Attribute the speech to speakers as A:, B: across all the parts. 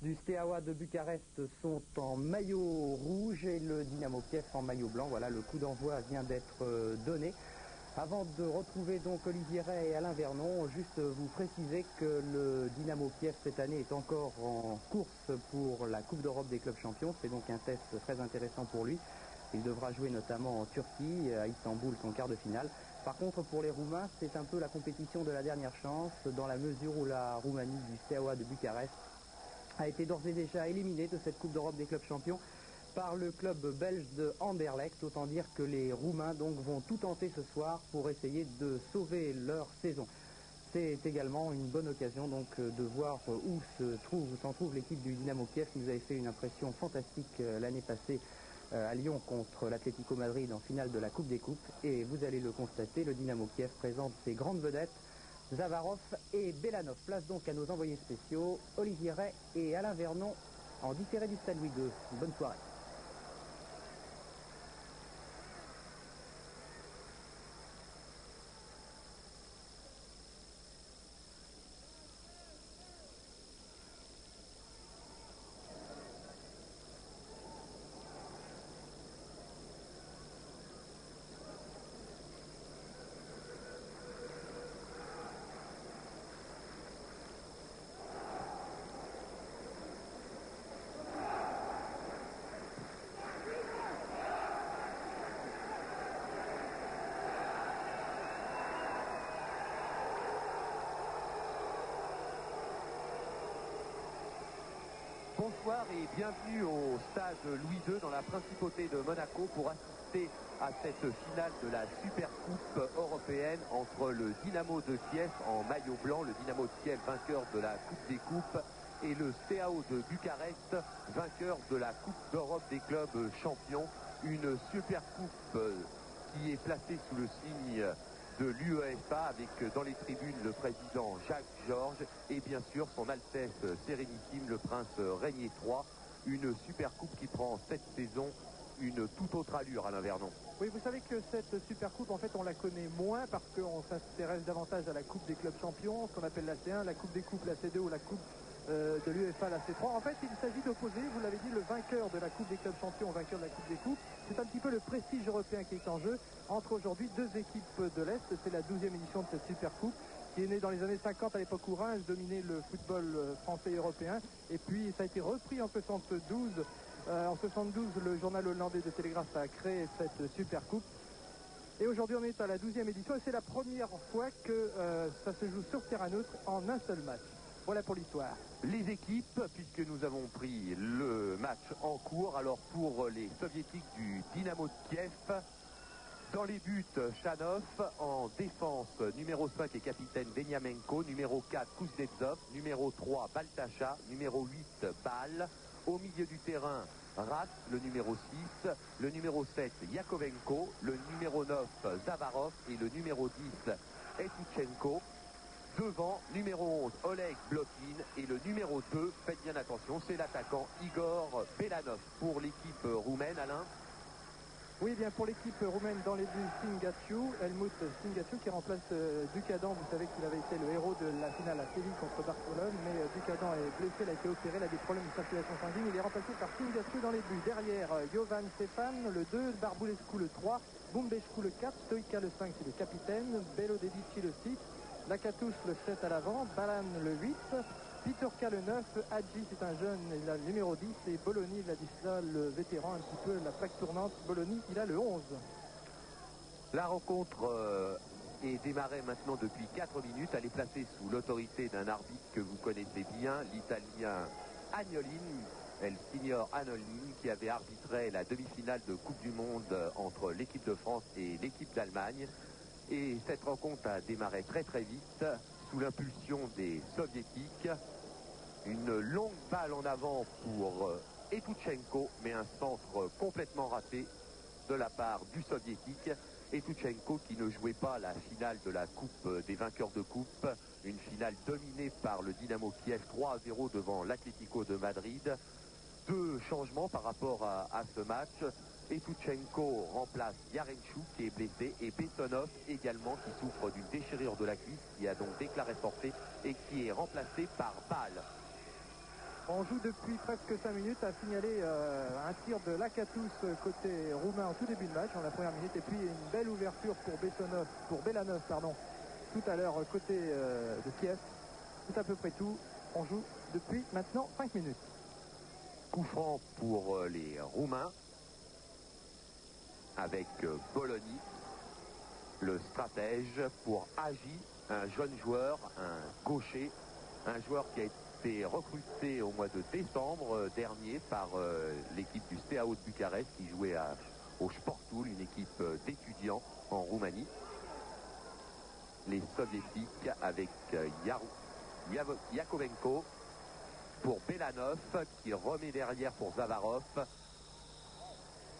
A: Du Steaua de Bucarest sont en maillot rouge et le Dynamo Kiev en maillot blanc. Voilà, le coup d'envoi vient d'être donné. Avant de retrouver donc Olivier Ray et Alain Vernon, juste vous préciser que le Dynamo Kiev cette année est encore en course pour la Coupe d'Europe des clubs champions. C'est donc un test très intéressant pour lui. Il devra jouer notamment en Turquie, à Istanbul, son quart de finale. Par contre, pour les Roumains, c'est un peu la compétition de la dernière chance, dans la mesure où la Roumanie du Steaua de Bucarest a été d'ores et déjà éliminée de cette Coupe d'Europe des clubs champions par le club belge de Anderlecht. Autant dire que les Roumains donc vont tout tenter ce soir pour essayer de sauver leur saison. C'est également une bonne occasion donc de voir où s'en trouve l'équipe du Dynamo Kiev qui nous avait fait une impression fantastique l'année passée à Lyon contre l'Atlético Madrid en finale de la Coupe des Coupes. Et vous allez le constater, le Dynamo Kiev présente ses grandes vedettes, Zavarov et Belanov. Place donc à nos envoyés spéciaux, Olivier Ray et Alain Vernon, en différé du Stade Louis II. Bonne soirée.
B: Bonsoir et bienvenue au stade Louis II dans la principauté de Monaco pour assister à cette finale de la Super Coupe européenne entre le Dynamo de Kiev en maillot blanc, le Dynamo de Kiev vainqueur de la Coupe des Coupes, et le Steaua de Bucarest vainqueur de la Coupe d'Europe des clubs champions. Une Super Coupe qui est placée sous le signe de l'UEFA avec dans les tribunes le président Jacques Georges et bien sûr son Altesse Sérénissime le Prince Régnier III. Une Super Coupe qui prend cette saison une toute autre allure, Alain Vernon.
C: Oui, vous savez que cette Super Coupe, en fait, on la connaît moins parce qu'on s'intéresse davantage à la Coupe des clubs champions, ce qu'on appelle la C1, la Coupe des coupes, la C2 ou la Coupe de l'UEFA, la C3. En fait, il s'agit d'opposer, vous l'avez dit, le vainqueur de la Coupe des clubs champions au vainqueur de la Coupe des coupes. C'est un petit peu le prestige européen qui est en jeu entre aujourd'hui deux équipes de l'Est. C'est la 12e édition de cette Super Coupe qui est née dans les années 50 à l'époque où Reims dominait le football français et européen. Et puis, ça a été repris en 72. En 72, le journal hollandais de Telegraaf a créé cette Super Coupe. Et aujourd'hui, on est à la 12e édition et c'est la première fois que ça se joue sur terrain neutre en un seul match. Voilà pour l'histoire.
B: Les équipes, puisque nous avons pris le match en cours, alors pour les soviétiques du Dynamo de Kiev, dans les buts, Chanov, en défense, numéro 5 et capitaine Veniamenko, numéro 4 Kuznetsov, numéro 3 Baltacha, numéro 8 Bal, au milieu du terrain, Rat, le numéro 6, le numéro 7 Yakovenko, le numéro 9 Zavarov et le numéro 10 Etuchenko. Devant, numéro 11, Oleg Blokin et le numéro 2, faites bien attention, c'est l'attaquant Igor Belanov. Pour l'équipe roumaine, Alain.
C: Oui, bien pour l'équipe roumaine dans les buts, Singaciu, Helmut Singaciu qui remplace Ducadan. Vous savez qu'il avait été le héros de la finale à Séville contre Barcelone, mais Ducadan est blessé, il a été opéré, il a des problèmes de circulation sanguine. Il est remplacé par Singaciu dans les buts. Derrière, Jovan Stefan, le 2, Barbulescu le 3, Bumbescu le 4, Stoïka le 5, c'est le capitaine, Bello Dedici le 6, Lakatouche le 7 à l'avant, Balan le 8, Piturka le 9, Hadji c'est un jeune, il a le numéro 10 et Bologna, Vladislav le vétéran, un petit peu la plaque tournante, Bologna il a le 11.
B: La rencontre est démarrée maintenant depuis 4 minutes, elle est placée sous l'autorité d'un arbitre que vous connaissez bien, l'Italien Agnolin, El Signor Agnolin, qui avait arbitré la demi-finale de Coupe du Monde entre l'équipe de France et l'équipe d'Allemagne. Et cette rencontre a démarré très très vite sous l'impulsion des soviétiques. Une longue balle en avant pour Etuchenko, mais un centre complètement raté de la part du soviétique. Etuchenko qui ne jouait pas la finale de la Coupe des vainqueurs de Coupe, une finale dominée par le Dynamo Kiev 3-0 devant l'Atlético de Madrid. Deux changements par rapport à ce match. Etuchenko remplace Yarenchuk qui est blessé et Bessonov également qui souffre d'une déchirure de la cuisse qui a donc déclaré forfait et qui est remplacé par Bâle.
C: On joue depuis presque 5 minutes, à signaler un tir de Lakatos côté roumain en tout début de match, en la première minute, et puis une belle ouverture pour Belanov, tout à l'heure côté de Kiev. C'est à peu près tout. On joue depuis maintenant 5 minutes.
B: Coup franc pour les Roumains avec Bologna, le stratège, pour Agi, un jeune joueur, un gaucher, un joueur qui a été recruté au mois de décembre dernier par l'équipe du Steaua de Bucarest qui jouait au Sportul, une équipe d'étudiants en Roumanie. Les soviétiques avec Yakovenko pour Belanov qui remet derrière pour Zavarov.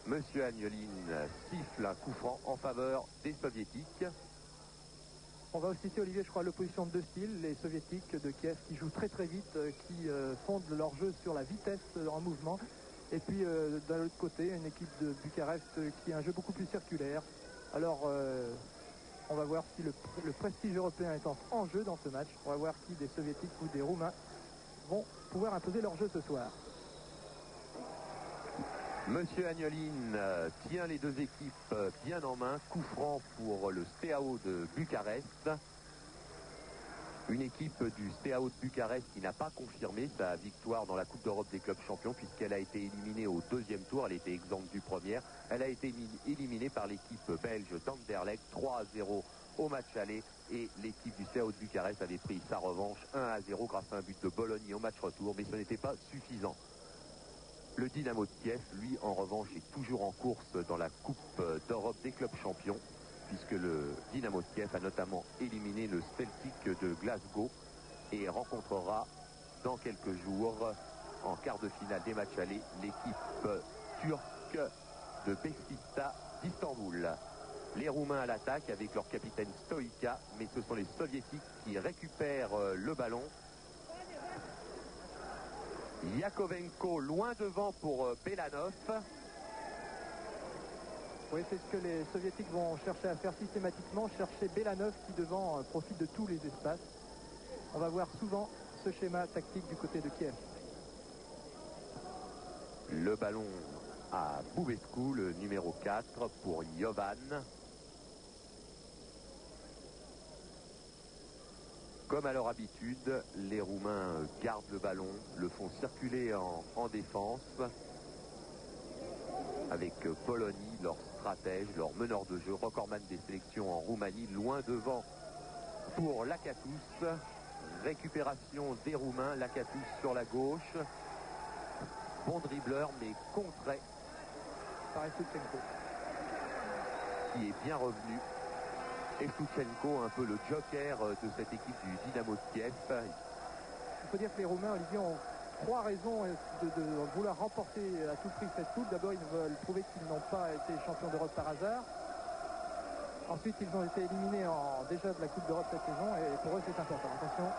B: Monsieur Agnolin siffle un coup franc en faveur des soviétiques.
C: On va aussi citer, Olivier, je crois, l'opposition de deux styles, les soviétiques de Kiev qui jouent très très vite, qui fondent leur jeu sur la vitesse en mouvement. Et puis d'un autre côté, une équipe de Bucarest qui a un jeu beaucoup plus circulaire. Alors on va voir si le prestige européen est en jeu dans ce match. On va voir qui des soviétiques ou des roumains vont pouvoir imposer leur jeu ce soir.
B: Monsieur Agnolin tient les deux équipes bien en main. Coup franc pour le Steaua de Bucarest. Une équipe du Steaua de Bucarest qui n'a pas confirmé sa victoire dans la Coupe d'Europe des clubs champions puisqu'elle a été éliminée au deuxième tour. Elle était exempte du premier. Elle a été éliminée par l'équipe belge d'Anderlecht 3-0 au match aller. Et l'équipe du Steaua de Bucarest avait pris sa revanche 1-0 grâce à un but de Bologna au match retour. Mais ce n'était pas suffisant. Le Dynamo de Kiev, lui, en revanche, est toujours en course dans la Coupe d'Europe des clubs champions, puisque le Dynamo de Kiev a notamment éliminé le Celtic de Glasgow et rencontrera dans quelques jours, en quart de finale des matchs allés, l'équipe turque de Beşiktaş d'Istanbul. Les Roumains à l'attaque avec leur capitaine Stoïca, mais ce sont les Soviétiques qui récupèrent le ballon. Yakovenko loin devant pour Belanov.
C: Oui, c'est ce que les soviétiques vont chercher à faire systématiquement, chercher Belanov qui devant profite de tous les espaces. On va voir souvent ce schéma tactique du côté de Kiev.
B: Le ballon à Bubescu, le numéro 4 pour Jovan. Comme à leur habitude, les Roumains gardent le ballon, le font circuler en défense avec Bologna, leur stratège, leur meneur de jeu, recordman des sélections en Roumanie, loin devant pour Lakatos. Récupération des Roumains, Lakatos sur la gauche. Bon dribbleur mais contré
C: par Etuchenko
B: qui est bien revenu. Etuchenko, un peu le joker de cette équipe du Dynamo de Kiev.
C: Il faut dire que les Roumains, Olivier, ont 3 raisons de vouloir remporter à tout prix cette coupe. D'abord, ils veulent prouver qu'ils n'ont pas été champions d'Europe par hasard. Ensuite, ils ont été éliminés déjà de la Coupe d'Europe cette saison et pour eux, c'est important. Attention.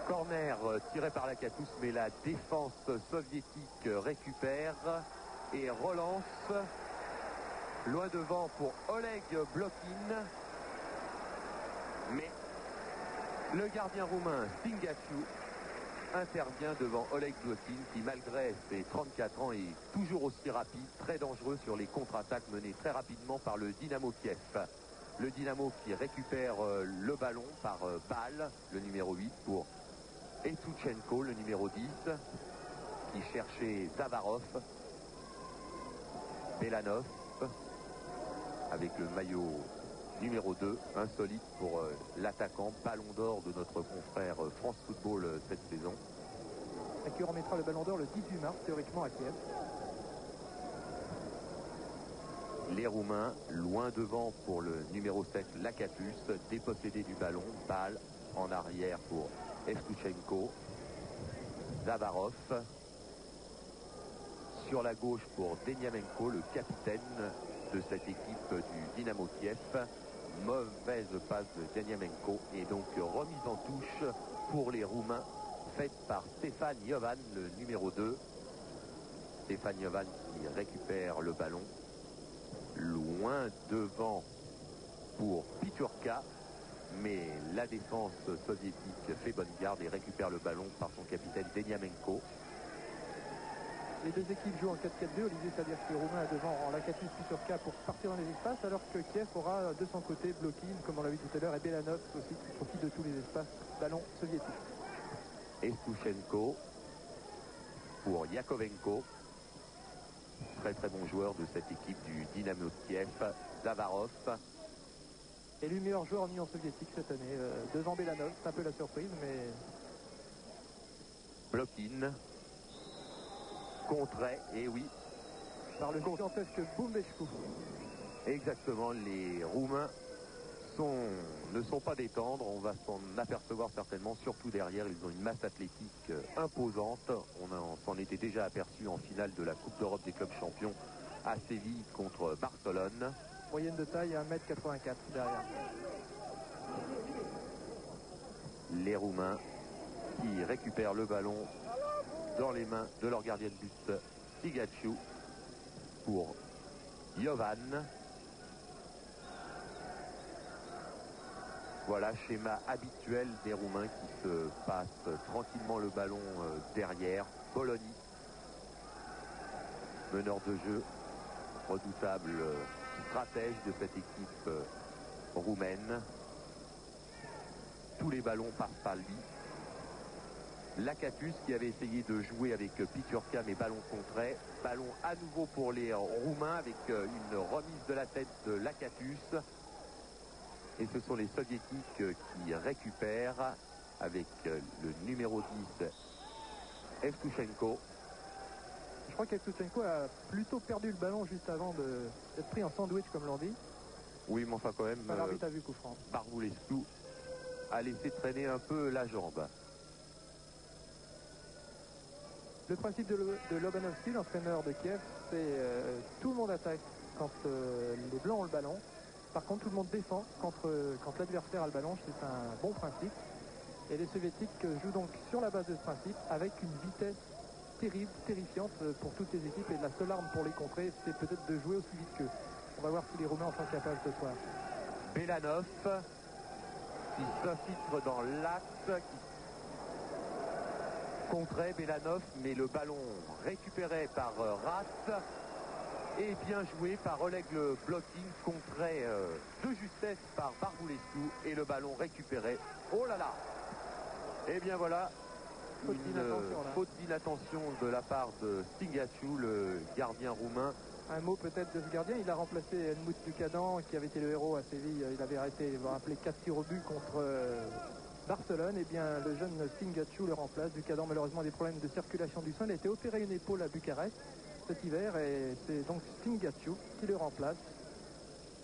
B: Corner tiré par Lakatos, mais la défense soviétique récupère et relance. Loin devant pour Oleg Blokin. Mais le gardien roumain Stingaciu intervient devant Oleg Blokin qui, malgré ses 34 ans, est toujours aussi rapide, très dangereux sur les contre-attaques menées très rapidement par le Dynamo Kiev. Le Dynamo qui récupère le ballon par Bâle, le numéro 8, pour Etuchenko, le numéro 10, qui cherchait Zavarov. Belanov avec le maillot numéro 2, insolite pour l'attaquant, ballon d'or de notre confrère France Football cette saison.
C: Et qui remettra le ballon d'or le 18 mars, théoriquement à Kiev.
B: Les Roumains, loin devant pour le numéro 7, Lakatos, dépossédé du ballon, balle en arrière pour Etuchenko. Zavarov. Sur la gauche pour Deniamenko, le capitaine de cette équipe du Dynamo Kiev. Mauvaise passe de Deniamenko et donc remise en touche pour les Roumains faite par Stefan Jovan, le numéro 2. Stefan Jovan qui récupère le ballon loin devant pour Piturka, mais la défense soviétique fait bonne garde et récupère le ballon par son capitaine Deniamenko.
C: Les deux équipes jouent en 4-4-2. Olivier, c'est-à-dire que les Roumains devant en Lakatus Piturka pour partir dans les espaces, alors que Kiev aura de son côté Blokin, comme on l'a vu tout à l'heure, et Belanov aussi qui profite de tous les espaces ballon soviétique.
B: Evtushenko pour Yakovenko. Très très bon joueur de cette équipe du Dynamo de Kiev. Zavarov.
C: Élu meilleur joueur en Union soviétique cette année, devant Belanov, c'est un peu la surprise, mais...
B: Blokin. Contré, et oui.
C: Par le gigantesque Bumbeșcu.
B: Exactement, les Roumains ne sont pas des tendres, on va s'en apercevoir certainement, surtout derrière, ils ont une masse athlétique imposante. On s'en était déjà aperçu en finale de la Coupe d'Europe des clubs champions à Séville contre Barcelone.
C: Moyenne de taille à 1m84 derrière.
B: Les Roumains qui récupèrent le ballon dans les mains de leur gardien de but Stigaciu pour Jovan. Voilà, schéma habituel des Roumains qui se passent tranquillement le ballon derrière. Bologna, meneur de jeu, redoutable stratège de cette équipe roumaine. Tous les ballons passent par lui. Lakatus qui avait essayé de jouer avec Piturka, mais ballon contré. Ballon à nouveau pour les Roumains avec une remise de la tête de Lakatus. Et ce sont les Soviétiques qui récupèrent avec le numéro 10, Evtushenko.
C: Je crois qu'Evtushenko a plutôt perdu le ballon juste avant d'être pris en sandwich, comme l'on dit.
B: Oui, mais enfin quand même,
C: l'arbitre a vu coup franc.
B: Barvoulescu a laissé traîner un peu la jambe.
C: Le principe de Lobanovski, l'entraîneur de Kiev, c'est tout le monde attaque quand les Blancs ont le ballon. Par contre, tout le monde défend quand l'adversaire a le ballon. C'est un bon principe. Et les Soviétiques jouent donc sur la base de ce principe avec une vitesse terrible, terrifiante pour toutes les équipes. Et la seule arme pour les contrer, c'est peut-être de jouer aussi vite qu'eux. On va voir si les Roumains en sont capables ce soir.
B: Belanov qui s'infiltre dans l'axe, qui contrait Belanov, mais le ballon récupéré par Rat et bien joué par Oleg Blokin, contré de justesse par Barvoulescu et le ballon récupéré. Oh là là! Et bien voilà, une faute d'inattention de la part de Stigaciu, le gardien roumain.
C: Un mot peut-être de ce gardien, il a remplacé Helmut Ducadan qui avait été le héros à Séville. Il avait arrêté, il va rappeler 4 tirs au but contre Barcelone. Et bien le jeune Stigaciu le remplace. Ducadan malheureusement des problèmes de circulation du sang. Il a été opéré une épaule à Bucarest cet hiver et c'est donc Stigaciu qui le remplace.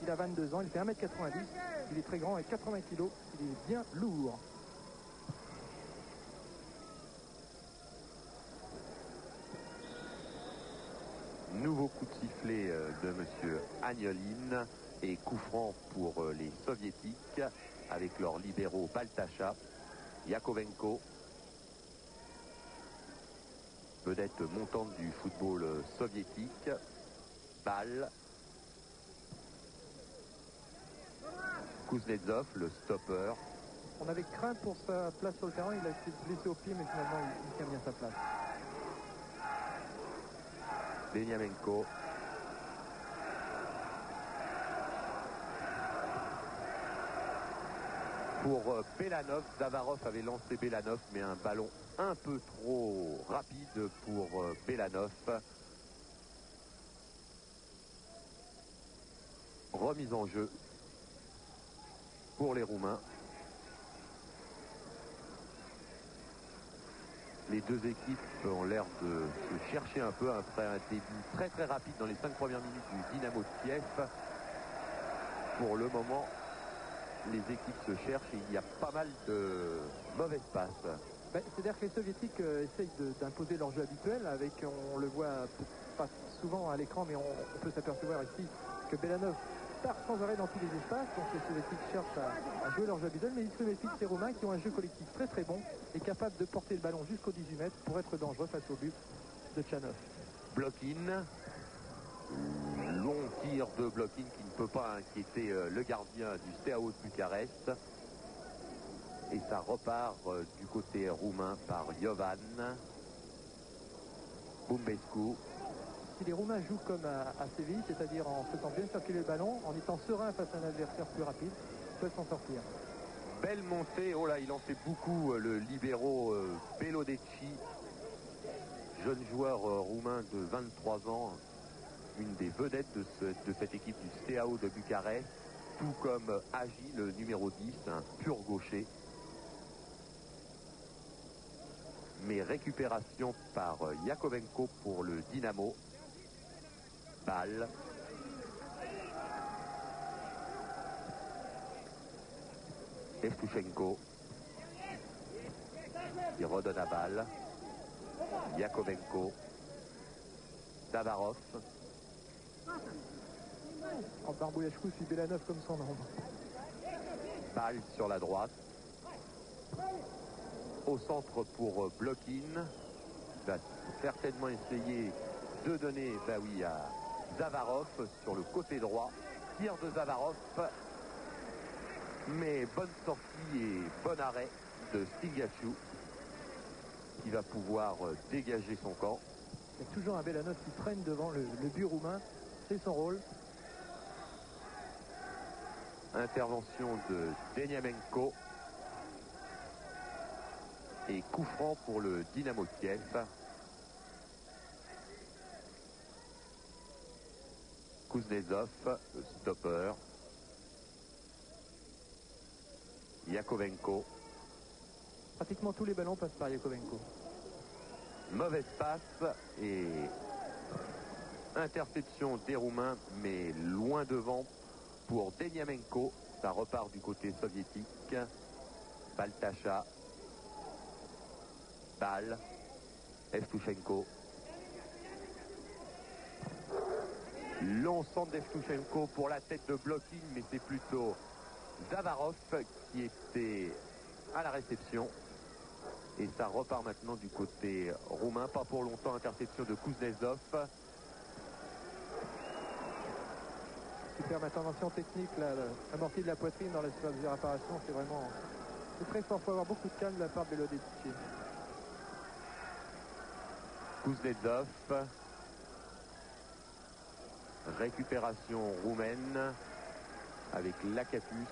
C: Il a 22 ans, il fait 1m90, il est très grand et 80 kg, il est bien lourd.
B: Nouveau coup de sifflet de monsieur Agnolin et coup franc pour les Soviétiques avec leurs libéraux Baltacha, Yakovenko, vedette montante du football soviétique, Bal, Kuznetsov, le stopper.
C: On avait craint pour sa place sur le terrain, il a été blessé au pied mais finalement il tient bien sa place.
B: Deniamenko. Pour Belanov, Zavarov avait lancé Belanov, mais un ballon un peu trop rapide pour Belanov. Remise en jeu pour les Roumains. Les deux équipes ont l'air de se chercher un peu après un début très très rapide dans les 5 premières minutes du Dynamo de Kiev. Pour le moment, les équipes se cherchent et il y a pas mal de mauvaises passes.
C: C'est-à-dire que les Soviétiques essayent d'imposer leur jeu habituel avec, on le voit pas souvent à l'écran, mais on peut s'apercevoir ici que Belanov part sans arrêt dans tous les espaces. Donc les Soviétiques cherchent à jouer leur jeu habituel, mais ils se méfient de ces Roumains qui ont un jeu collectif très très bon et capable de porter le ballon jusqu'aux 18 mètres pour être dangereux face au but de Tchanov.
B: Blokin Long tir de Blokin qui ne peut pas inquiéter le gardien du Steaua de Bucarest. Et ça repart du côté roumain par Jovan Bumbescu.
C: Si les Roumains jouent comme à Séville, c'est-à-dire en faisant bien circuler le ballon, en étant serein face à un adversaire plus rapide, ils peuvent s'en sortir.
B: Belle montée, oh là, il en fait beaucoup, le libéro Belodeci, jeune joueur roumain de 23 ans, une des vedettes de cette équipe du Steaua de Bucarest, tout comme Agi, le numéro 10, un pur gaucher. Mais récupération par Yakovenko pour le Dynamo. Balle. Evtushenko qui redonne à balle. Yakovenko. Zavarov.
C: En Barbouillachkou suit Belanov comme son ombre.
B: Balle sur la droite. Au centre pour Blokin. Il va certainement essayer de donner à Zavarov sur le côté droit. Tir de Zavarov. Mais bonne sortie et bon arrêt de Stingaciu qui va pouvoir dégager son camp.
C: Il y a toujours un Belanov qui traîne devant le but roumain. C'est son rôle.
B: Intervention de Deniamenko. Et coup franc pour le Dynamo de Kiev. Kuznetsov, le stopper. Yakovenko.
C: Pratiquement tous les ballons passent par Yakovenko.
B: Mauvaise passe et interception des Roumains, mais loin devant pour Deniamenko. Ça repart du côté soviétique. Baltacha. Balle. Evtushenko. Long centre d'Evtushenko pour la tête de Blokin, mais c'est plutôt Zavarov qui était à la réception. Et ça repart maintenant du côté roumain. Pas pour longtemps, interception de Kuznetsov.
C: Superbe intervention technique, là, amortie de la poitrine dans la surface de réparation, c'est vraiment... C'est très fort, il faut avoir beaucoup de calme de la part de Belodeci.
B: Kuznetsov. Récupération roumaine avec Lakatus.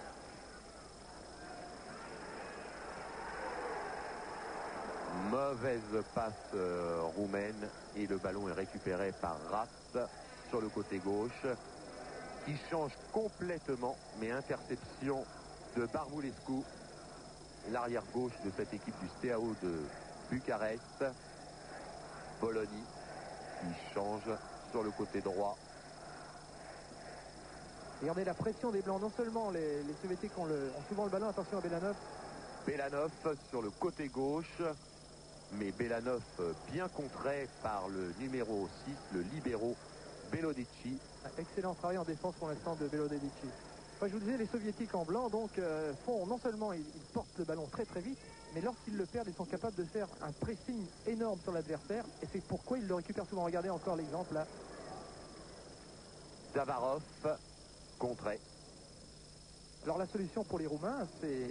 B: Mauvaise passe roumaine et le ballon est récupéré par Ras sur le côté gauche qui change complètement, mais interception de Barbulescu, l'arrière gauche de cette équipe du Steaua de Bucarest. Bologna qui change sur le côté droit.
C: Regardez la pression des Blancs, non seulement les Soviétiques ont souvent le ballon, attention à Belanov.
B: Belanov sur le côté gauche, mais Belanov bien contré par le numéro 6, le libéro Belodeci.
C: Excellent travail en défense pour l'instant de Belodeci. Enfin, je vous disais, les Soviétiques en blanc donc font non seulement ils portent le ballon très très vite, mais lorsqu'ils le perdent, ils sont capables de faire un pressing énorme sur l'adversaire, et c'est pourquoi ils le récupèrent souvent. Regardez encore l'exemple là.
B: Zavarov contré.
C: Alors la solution pour les Roumains, c'est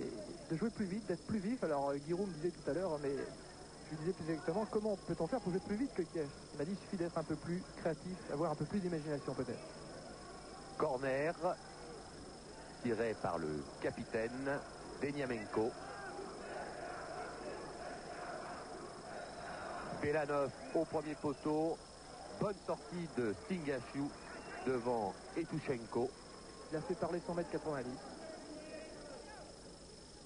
C: de jouer plus vite, d'être plus vif. Alors Giroud me disait tout à l'heure, mais je lui disais plus exactement, comment peut-on faire pour jouer plus vite que Kiev? Il m'a dit, il suffit d'être un peu plus créatif, avoir un peu plus d'imagination peut-être.
B: Corner tiré par le capitaine Deniamenko. Belanov au premier poteau. Bonne sortie de Stingaciu devant Evtushenko.
C: Il a fait parler son mètre 90.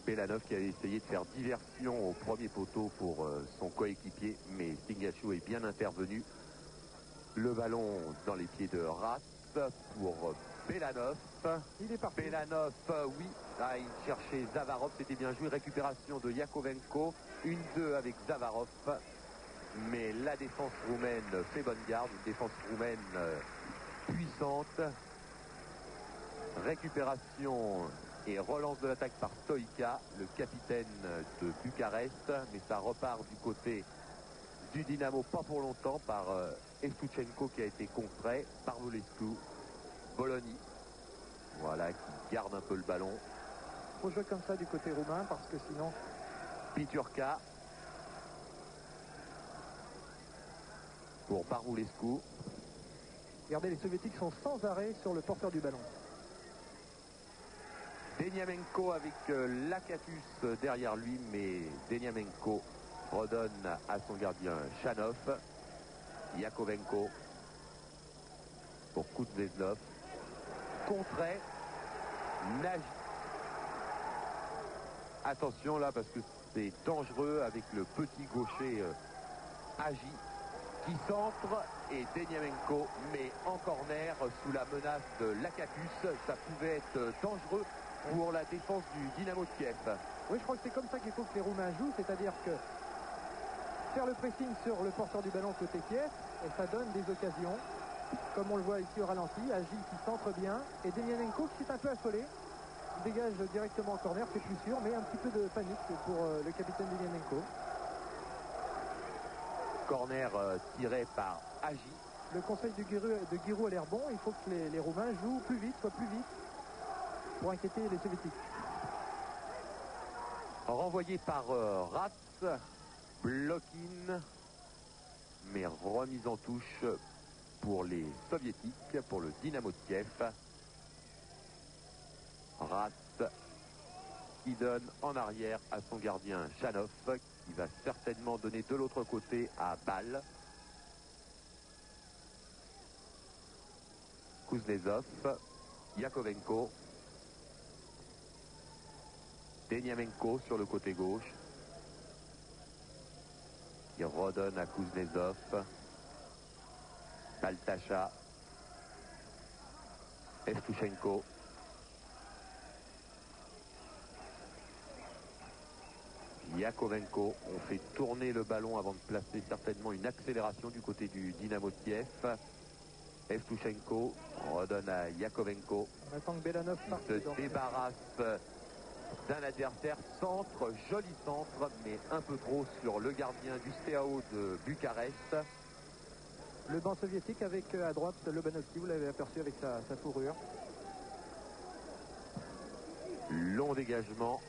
B: Belanov qui avait essayé de faire diversion au premier poteau pour son coéquipier, mais Stingaciu est bien intervenu. Le ballon dans les pieds de Ras pour Belanov.
C: Il est parti.
B: Belanov, oui. Là, il cherchait Zavarov, c'était bien joué. Récupération de Yakovenko. 1-2 avec Zavarov. Mais la défense roumaine fait bonne garde. Une défense roumaine puissante. Récupération et relance de l'attaque par Stoïca, le capitaine de Bucarest. Mais ça repart du côté du Dynamo, pas pour longtemps, par Evtuchenko qui a été contrait, par Vulescu, Bologna, voilà, qui garde un peu le ballon.
C: Il faut jouer comme ça du côté roumain parce que sinon...
B: Piturka pour Barbulescu.
C: Regardez, les soviétiques sont sans arrêt sur le porteur du ballon.
B: Deniamenko avec Lakatus derrière lui, mais Deniamenko redonne à son gardien Chanov. Yakovenko pour Kuznetsov. Contrait Nagy. Attention là parce que c'est dangereux avec le petit gaucher Agi qui centre et Deniamenko met en corner sous la menace de Lakatus. Ça pouvait être dangereux pour la défense du Dynamo de Kiev.
C: Oui, je crois que c'est comme ça qu'il faut que les Roumains jouent, c'est-à-dire que faire le pressing sur le porteur du ballon côté Kiev, et ça donne des occasions, comme on le voit ici au ralenti, Agi qui centre bien, et Deniamenko qui s'est un peu affolé, dégage directement en corner, c'est plus sûr, mais un petit peu de panique pour le capitaine Deniamenko.
B: Corner tiré par Agi.
C: Le conseil de Giroud a l'air bon, il faut que les Roumains jouent plus vite, soient plus vite, pour inquiéter les Soviétiques.
B: Renvoyé par Ratz, Blokin, mais remise en touche pour les Soviétiques, pour le Dynamo de Kiev. Ratz qui donne en arrière à son gardien Chanov, qui va certainement donner de l'autre côté à Bâle. Kuznetsov, Yakovenko, Deniamenko sur le côté gauche. Il redonne à Kuznetsov. Baltacha. Evtuchenko. Yakovenko. On fait tourner le ballon avant de placer certainement une accélération du côté du Dynamo de Kiev. Evtuchenko redonne à Yakovenko.
C: On attend que Belanov
B: Se débarrasse d'un adversaire, centre, joli centre, mais un peu trop sur le gardien du CAO de Bucarest.
C: Le banc soviétique avec à droite Lobanovski, vous l'avez aperçu avec sa fourrure.
B: Long dégagement.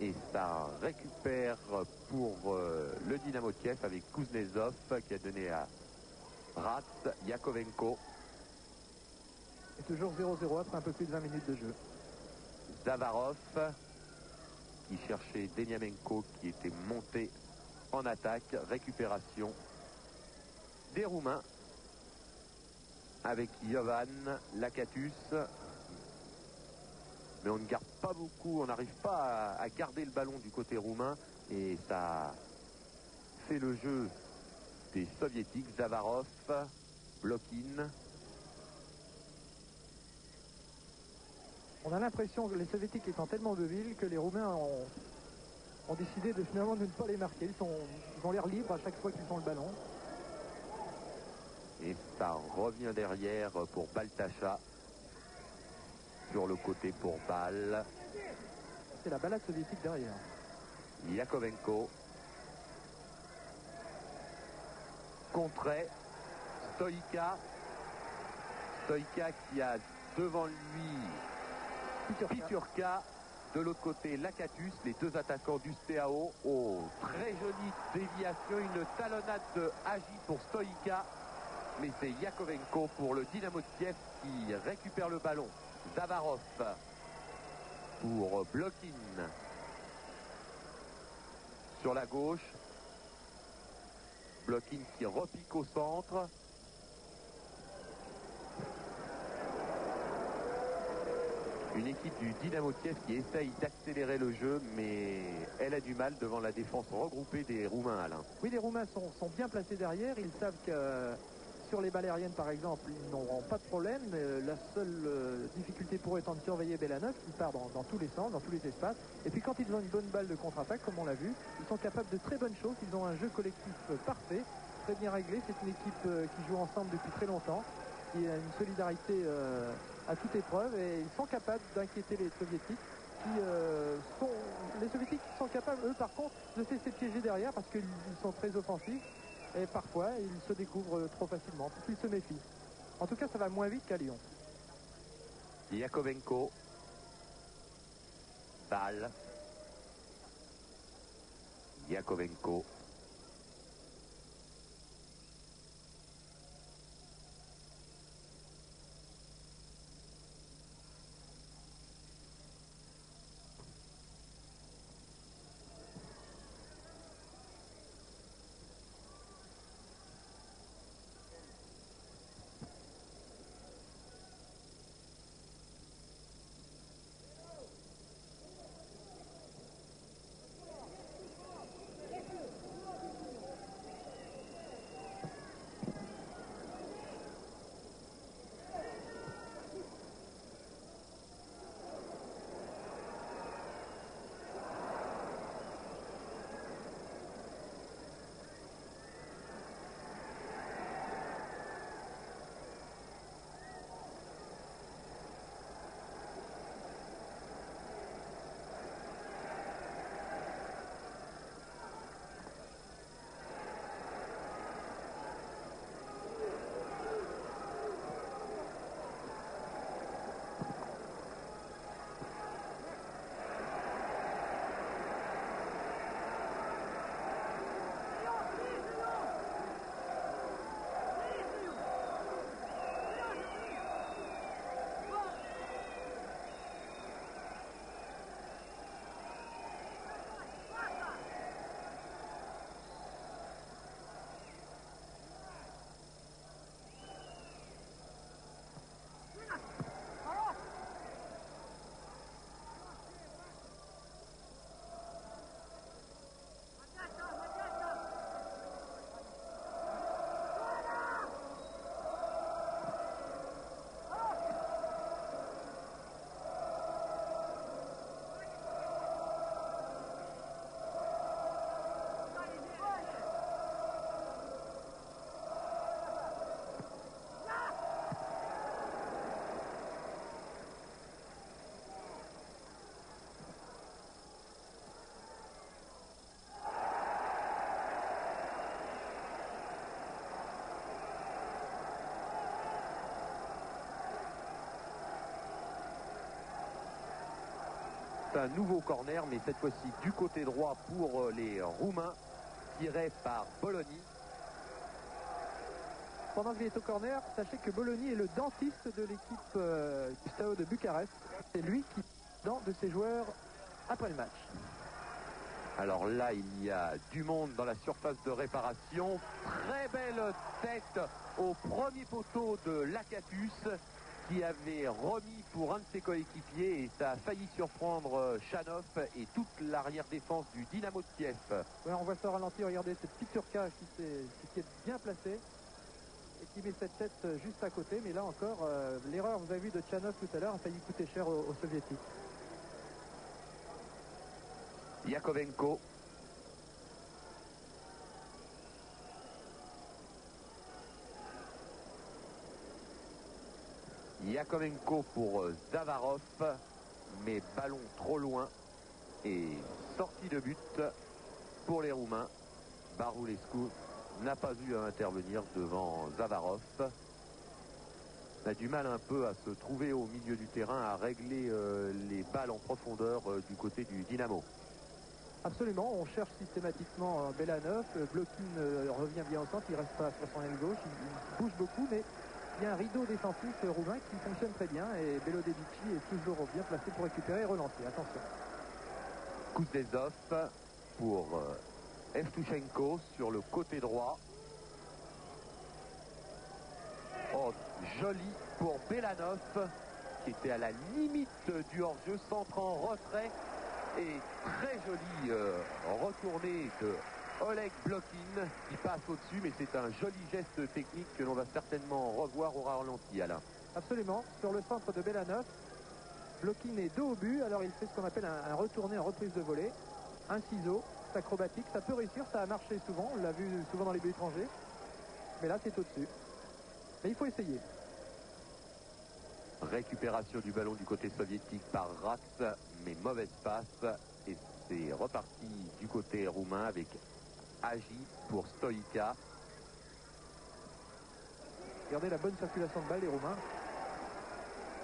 B: Et ça récupère pour le Dynamo de Kiev avec Kuznetsov qui a donné à Ratz, Yakovenko.
C: Et toujours 0-0 après un peu plus de 20 minutes de jeu.
B: Zavarov qui cherchait Deniamenko qui était monté en attaque. Récupération des Roumains avec Jovan, Lakatus. Mais on ne garde pas beaucoup, on n'arrive pas à garder le ballon du côté roumain et ça fait le jeu des Soviétiques. Zavarov, Blokin.
C: On a l'impression que les Soviétiques étant tellement debiles que les Roumains ont décidé finalement de ne pas les marquer. Ils ont l'air libres à chaque fois qu'ils ont le ballon.
B: Et ça revient derrière pour Baltacha. Sur le côté pour Bâle.
C: C'est la balade soviétique derrière.
B: Yakovenko. Contrait. Stoïka. Stoïka qui a devant lui Piturka. De l'autre côté, Lakatus, les deux attaquants du CAO. Oh, très jolie déviation, une talonnade de Agi pour Stoïka. Mais c'est Yakovenko pour le Dynamo de Kiev qui récupère le ballon. Zavarov pour Blokin sur la gauche. Blokin qui repique au centre. Une équipe du Dynamo de Kiev qui essaye d'accélérer le jeu, mais elle a du mal devant la défense regroupée des Roumains, Alain.
C: Oui, les Roumains sont bien placés derrière. Ils savent que sur les balles aériennes, par exemple, ils n'auront pas de problème. La seule difficulté pour eux étant de surveiller Belanov, qui part dans tous les sens, dans tous les espaces. Et puis quand ils ont une bonne balle de contre-attaque, comme on l'a vu, ils sont capables de très bonnes choses. Ils ont un jeu collectif parfait, très bien réglé. C'est une équipe qui joue ensemble depuis très longtemps, qui a une solidarité à toute épreuve. Et ils sont capables d'inquiéter les Soviétiques les soviétiques sont capables, eux, par contre, de se laisser piéger derrière parce qu'ils sont très offensifs et parfois ils se découvrent trop facilement, parce qu'ils se méfient. En tout cas, ça va moins vite qu'à Lyon.
B: Yakovenko. Balle. Yakovenko. Un nouveau corner, mais cette fois-ci du côté droit pour les Roumains, tiré par Bologna.
C: Pendant qu'il est au corner, sachez que Bologna est le dentiste de l'équipe du Steaua de Bucarest. C'est lui qui dent de ses joueurs après le match.
B: Alors là, il y a du monde dans la surface de réparation. Très belle tête au premier poteau de Lakatus, qui avait remis pour un de ses coéquipiers, et ça a failli surprendre Chanov et toute l'arrière-défense du Dynamo de Kiev.
C: Ouais, on voit ça au ralenti, regardez cette petite turcage qui est bien placée et qui met cette tête juste à côté. Mais là encore, l'erreur, vous avez vu, de Chanov tout à l'heure, a failli coûter cher aux Soviétiques.
B: Yakovenko. Yakovenko pour Zavarov, mais ballon trop loin et sortie de but pour les Roumains. Barulescu n'a pas eu à intervenir devant Zavarov. On a du mal un peu à se trouver au milieu du terrain, à régler les balles en profondeur du côté du Dynamo.
C: Absolument, on cherche systématiquement Belanov. Blokin revient bien au centre, il reste pas sur son aile gauche, il bouge beaucoup, mais il y a un rideau défensif roumain qui fonctionne très bien et Belodedici est toujours bien placé pour récupérer et relancer. Attention.
B: Kuznetsov pour Evtushenko sur le côté droit. Oh, joli pour Belanov, qui était à la limite du hors-jeu, centrant en retrait, et très joli retourné de Oleg Blokin qui passe au-dessus, mais c'est un joli geste technique que l'on va certainement revoir au ralenti, Alain.
C: Absolument, sur le centre de Belanov, Blokin est dos au but, alors il fait ce qu'on appelle un retourné en reprise de volée, un ciseau, c'est acrobatique, ça peut réussir, ça a marché souvent, on l'a vu souvent dans les buts étrangers, mais là c'est au-dessus. Mais il faut essayer.
B: Récupération du ballon du côté soviétique par Ratz, mais mauvaise passe. Et c'est reparti du côté roumain avec Agi pour Stoïca.
C: Regardez la bonne circulation de balle des Roumains.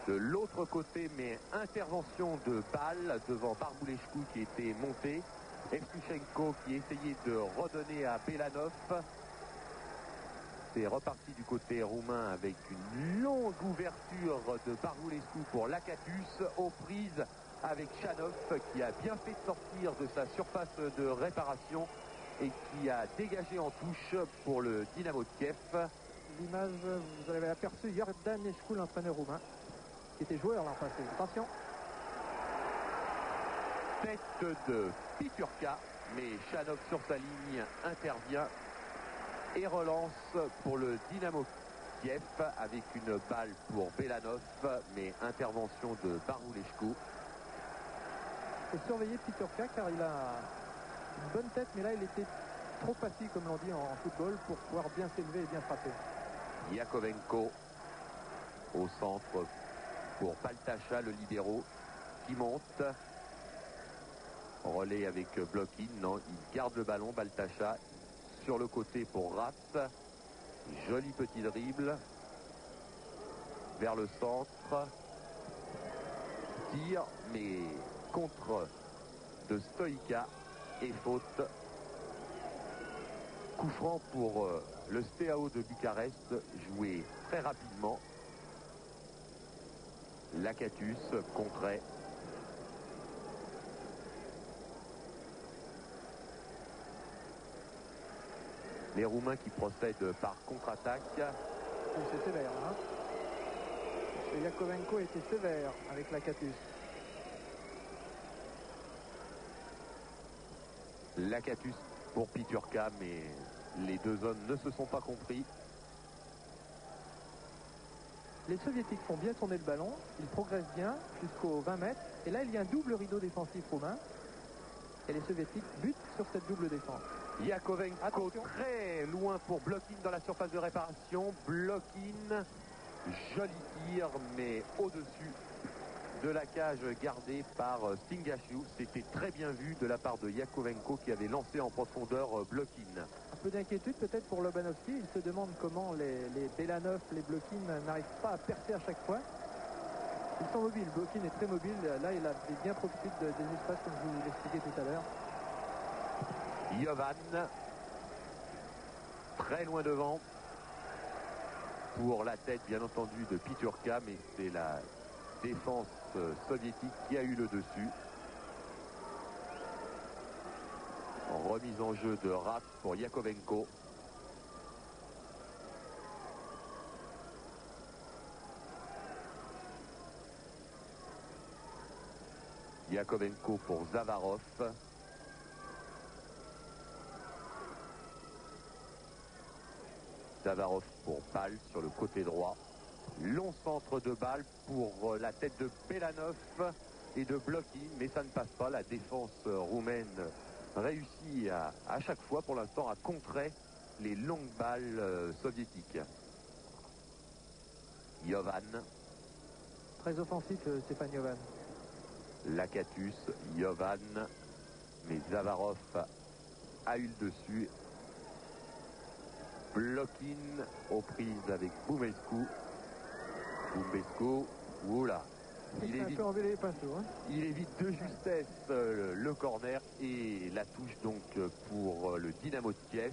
B: De l'autre côté, mais intervention de balle devant Barboulescu qui était monté. Evtushenko qui essayait de redonner à Belanov. C'est reparti du côté roumain avec une longue ouverture de Barboulescu pour Lakatus, aux prises avec Chanov qui a bien fait de sortir de sa surface de réparation et qui a dégagé en touche pour le Dynamo de Kiev.
C: L'image, vous avez aperçu Iordanescu, l'entraîneur roumain, qui était joueur l'an passé. Attention.
B: Tête de Piturka, mais Chanov sur sa ligne intervient et relance pour le Dynamo Kiev avec une balle pour Belanov, mais intervention de Barboulescu.
C: Il faut surveiller Piturka car il a une bonne tête, mais là il était trop assis, comme l'on dit en football, pour pouvoir bien s'élever et bien frapper.
B: Yakovenko au centre pour Baltacha, le libéro, qui monte. Relais avec Blokin, non, il garde le ballon, Baltacha, sur le côté pour Ratz. Joli petit dribble vers le centre. Tir, mais contre de Stoïca et faute. Coup franc pour le Steaua de Bucarest, joué très rapidement. Lakatus contrait. Les Roumains qui procèdent par contre-attaque.
C: C'est sévère, hein. Et Yakovenko était sévère avec Lakatus.
B: Lakatus pour Piturka, mais les deux hommes ne se sont pas compris.
C: Les Soviétiques font bien tourner le ballon, ils progressent bien jusqu'aux 20 mètres. Et là, il y a un double rideau défensif roumain. Et les Soviétiques butent sur cette double défense.
B: Yakovenko
C: Attention.
B: très loin pour Blokin dans la surface de réparation. Blokin, joli tir, mais au-dessus de la cage gardée par Stingashiu. C'était très bien vu de la part de Yakovenko qui avait lancé en profondeur Blokin.
C: Un peu d'inquiétude peut-être pour Lobanovski. Il se demande comment les Belanov, les Blokin n'arrivent pas à percer à chaque fois. Ils sont mobiles. Blokin est très mobile. Là, il a bien profité des espaces comme je vous l'expliquais tout à l'heure.
B: Jovan, très loin devant pour la tête bien entendu de Piturka, mais c'est la défense soviétique qui a eu le dessus. Remise en jeu de Ratz pour Yakovenko. Yakovenko pour Zavarov. Zavarov pour balle sur le côté droit. Long centre de balle pour la tête de Belanov et de Blokin, mais ça ne passe pas. La défense roumaine réussit à chaque fois pour l'instant à contrer les longues balles soviétiques. Jovan.
C: Très offensif, Stéphane Jovan.
B: Lakatus, Jovan, mais Zavarov a eu le dessus. Blokin aux prises avec Boumescu. Boumescu, oula. Il évite,
C: les pinceaux, hein.
B: il évite de justesse le corner et la touche donc pour le Dynamo de Kiev.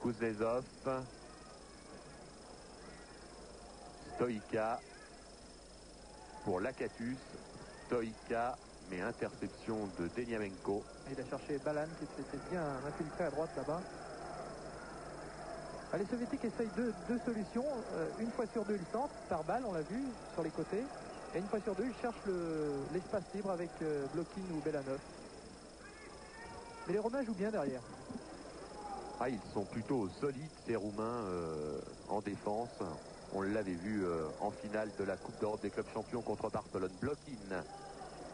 B: Kuznetsov. Stoïca pour Lakatus. Stoïca, mais interception de Deniamenko.
C: Il a cherché Balan qui s'était bien infiltré à droite là-bas. Les Soviétiques essayent deux solutions. Une fois sur deux, ils centrent par balle, on l'a vu, sur les côtés. Et une fois sur deux, ils cherchent l'espace libre avec Blokin ou Belanov. Mais les Roumains jouent bien derrière.
B: Ah, ils sont plutôt solides, ces Roumains, en défense. On l'avait vu en finale de la Coupe d'Europe des clubs champions contre Barcelone. Blokin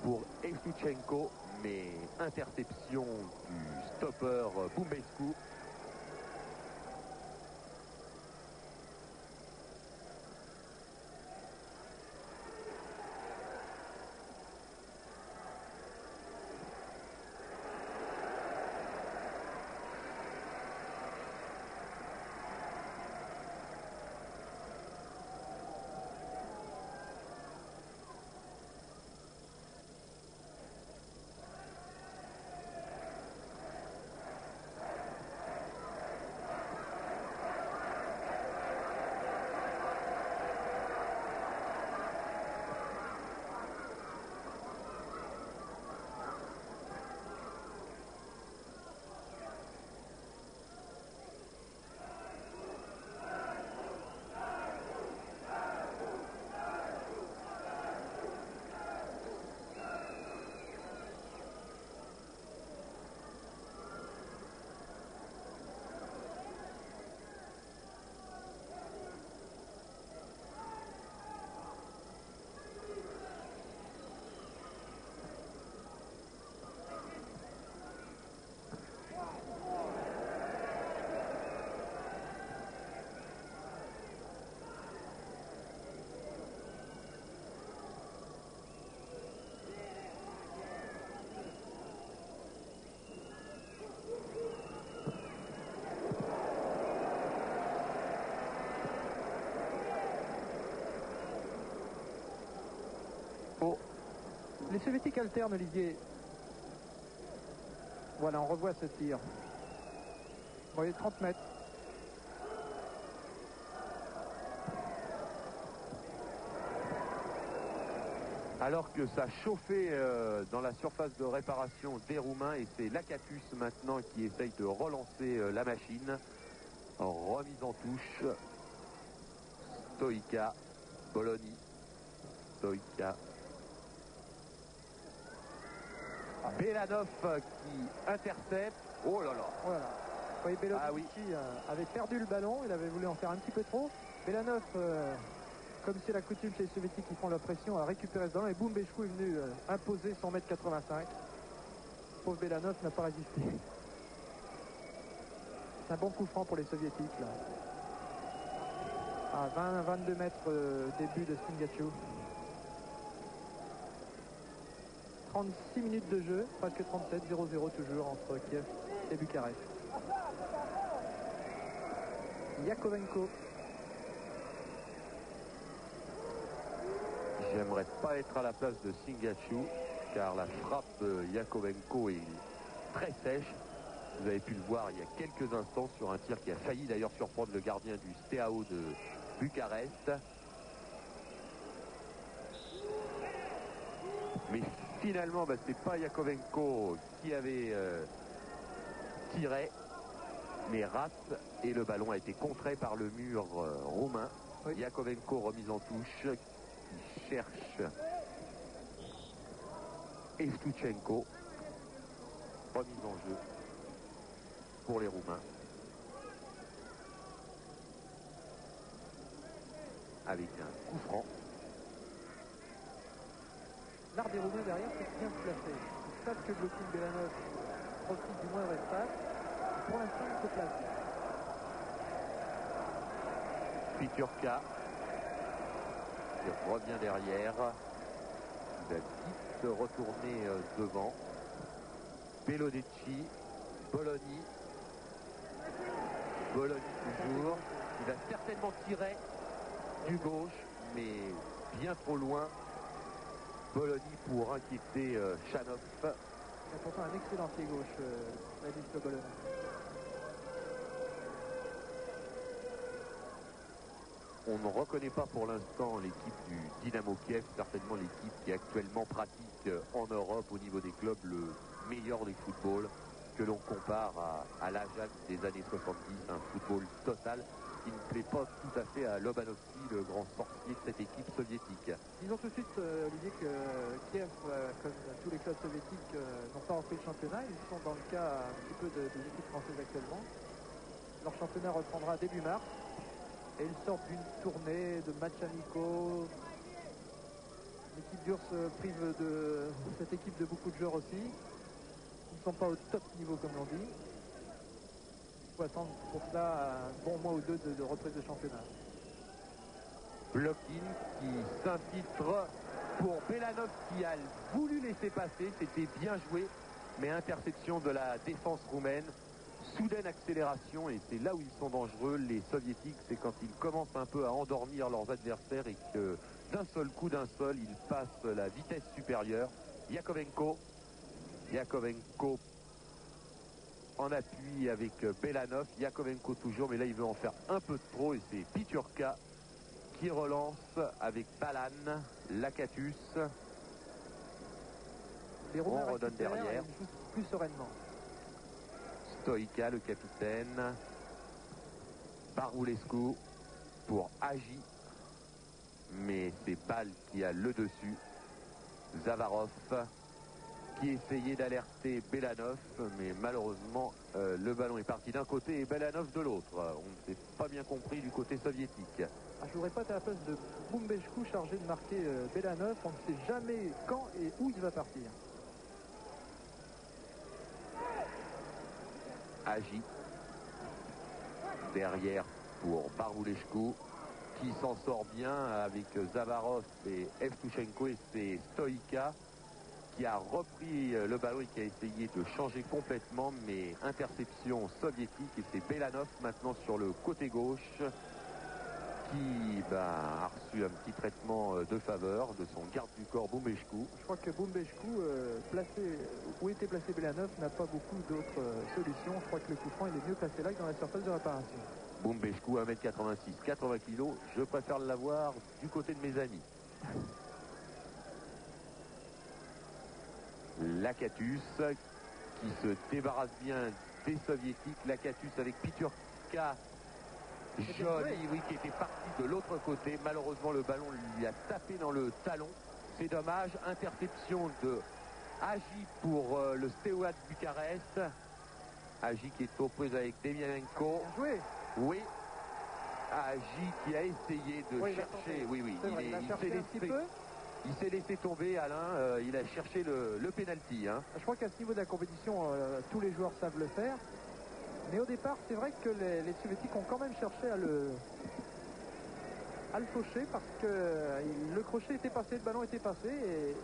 B: pour Evtushenko, mais interception du stopper Boumescu.
C: Les soviétiques alternent, Olivier. Voilà, on revoit ce tir. Vous voyez, 30 mètres.
B: Alors que ça chauffait dans la surface de réparation des Roumains, et c'est Lakatus maintenant qui essaye de relancer la machine. Remise en touche. Stoïka, Bologna, Stoïka. Belanov qui intercepte. Oh là là.
C: Voilà. Vous voyez, Belovici avait perdu le ballon, il avait voulu en faire un petit peu trop. Belanov, comme c'est la coutume chez les soviétiques qui font la pression, a récupéré ce ballon et boum, Bechkou est venu imposer son mètre 85. Pauvre Belanov n'a pas résisté. C'est un bon coup franc pour les soviétiques là. À 20-22 mètres début de Stingachou. 36 minutes de jeu, presque 37, 0-0 toujours entre Kiev et Bucarest. Yakovenko.
B: J'aimerais pas être à la place de Singachou, car la frappe de Yakovenko est très sèche. Vous avez pu le voir il y a quelques instants sur un tir qui a failli d'ailleurs surprendre le gardien du Steaua de Bucarest. Mais finalement, c'est pas Yakovenko qui avait tiré, mais rate, et le ballon a été contré par le mur roumain. Oui. Yakovenko remise en touche, qui cherche Evtuchenko. Remise en jeu pour les Roumains. Avec un coup franc.
C: L'art des Roumains derrière, c'est bien placé. Ils savent que Blokin Belanov profite du moindre espace. Pour l'instant, il se place.
B: Piturka qui revient derrière. Il va vite retourner devant. Belodecci, Bologna. Bologna toujours. Il va certainement tirer du gauche, mais bien trop loin. Bologna pour inquiéter Chanov.
C: Il a pourtant un excellent pied gauche, Vladislo Bologna.
B: On ne reconnaît pas pour l'instant l'équipe du Dynamo Kiev, certainement l'équipe qui actuellement pratique en Europe au niveau des clubs le meilleur des footballs, que l'on compare à l'Ajax des années 70, un football total qui ne plaît pas tout à fait à Lobanovski, le grand sorcier de cette équipe soviétique.
C: Disons tout de suite, Olivier, que Kiev, comme tous les clubs soviétiques, n'ont pas repris le championnat. Ils sont dans le cas un petit peu des équipes françaises actuellement. Leur championnat reprendra début mars. Et ils sortent d'une tournée de matchs amicaux. L'équipe dure se prive de cette équipe de beaucoup de joueurs aussi. Ils ne sont pas au top niveau comme l'on dit. Il faut attendre pour cela un bon mois ou deux de reprise de championnat.
B: Blokin qui s'infiltre pour Belanov qui a voulu laisser passer. C'était bien joué, mais interception de la défense roumaine. Soudaine accélération, et c'est là où ils sont dangereux, les soviétiques, c'est quand ils commencent un peu à endormir leurs adversaires et que d'un seul coup, ils passent la vitesse supérieure. Yakovenko en appui avec Belanov. Yakovenko toujours, mais là il veut en faire un peu trop, et c'est Piturka qui relance avec Balan, Lakatus.
C: Les Roumains
B: on redonne derrière.
C: Ils jouent plus sereinement.
B: Stoïka, le capitaine. Barulescu pour Agi. Mais c'est Bal qui a le dessus. Zavarov qui essayait d'alerter Belanov. Mais malheureusement, le ballon est parti d'un côté et Belanov de l'autre. On ne s'est pas bien compris du côté soviétique.
C: Je ne voudrais pas être à la place de Boumbechkou chargé de marquer Belanov. On ne sait jamais quand et où il va partir.
B: Agi derrière pour Barulescu qui s'en sort bien avec Zavarov et Evtuchenko, et c'est Stoïka qui a repris le ballon et qui a essayé de changer complètement, mais interception soviétique, et c'est Belanov maintenant sur le côté gauche qui a reçu un petit traitement de faveur de son garde du corps Boumbeshkou.
C: Je crois que Boumbeshkou, où était placé Belanov, n'a pas beaucoup d'autres solutions. Je crois que le coup franc il est mieux placé là que dans la surface de réparation.
B: Boumbeshkou 1m86, 80 kg, je préfère l'avoir du côté de mes amis. Lakatus qui se débarrasse bien des soviétiques. Lakatus avec Piturka. Joli, oui, qui était parti de l'autre côté. Malheureusement, le ballon lui a tapé dans le talon. C'est dommage. Interception de Hagi pour le Steaua de Bucarest. Hagi qui est aux prises avec Demianenko.
C: Bien joué.
B: Oui. Hagi qui a essayé de chercher. Oui, il s'est laissé tomber, Alain. Il a cherché le pénalty. Hein.
C: Je crois qu'à ce niveau de la compétition, tous les joueurs savent le faire. Mais au départ, c'est vrai que les Soviétiques ont quand même cherché à le faucher parce que le crochet était passé, le ballon était passé et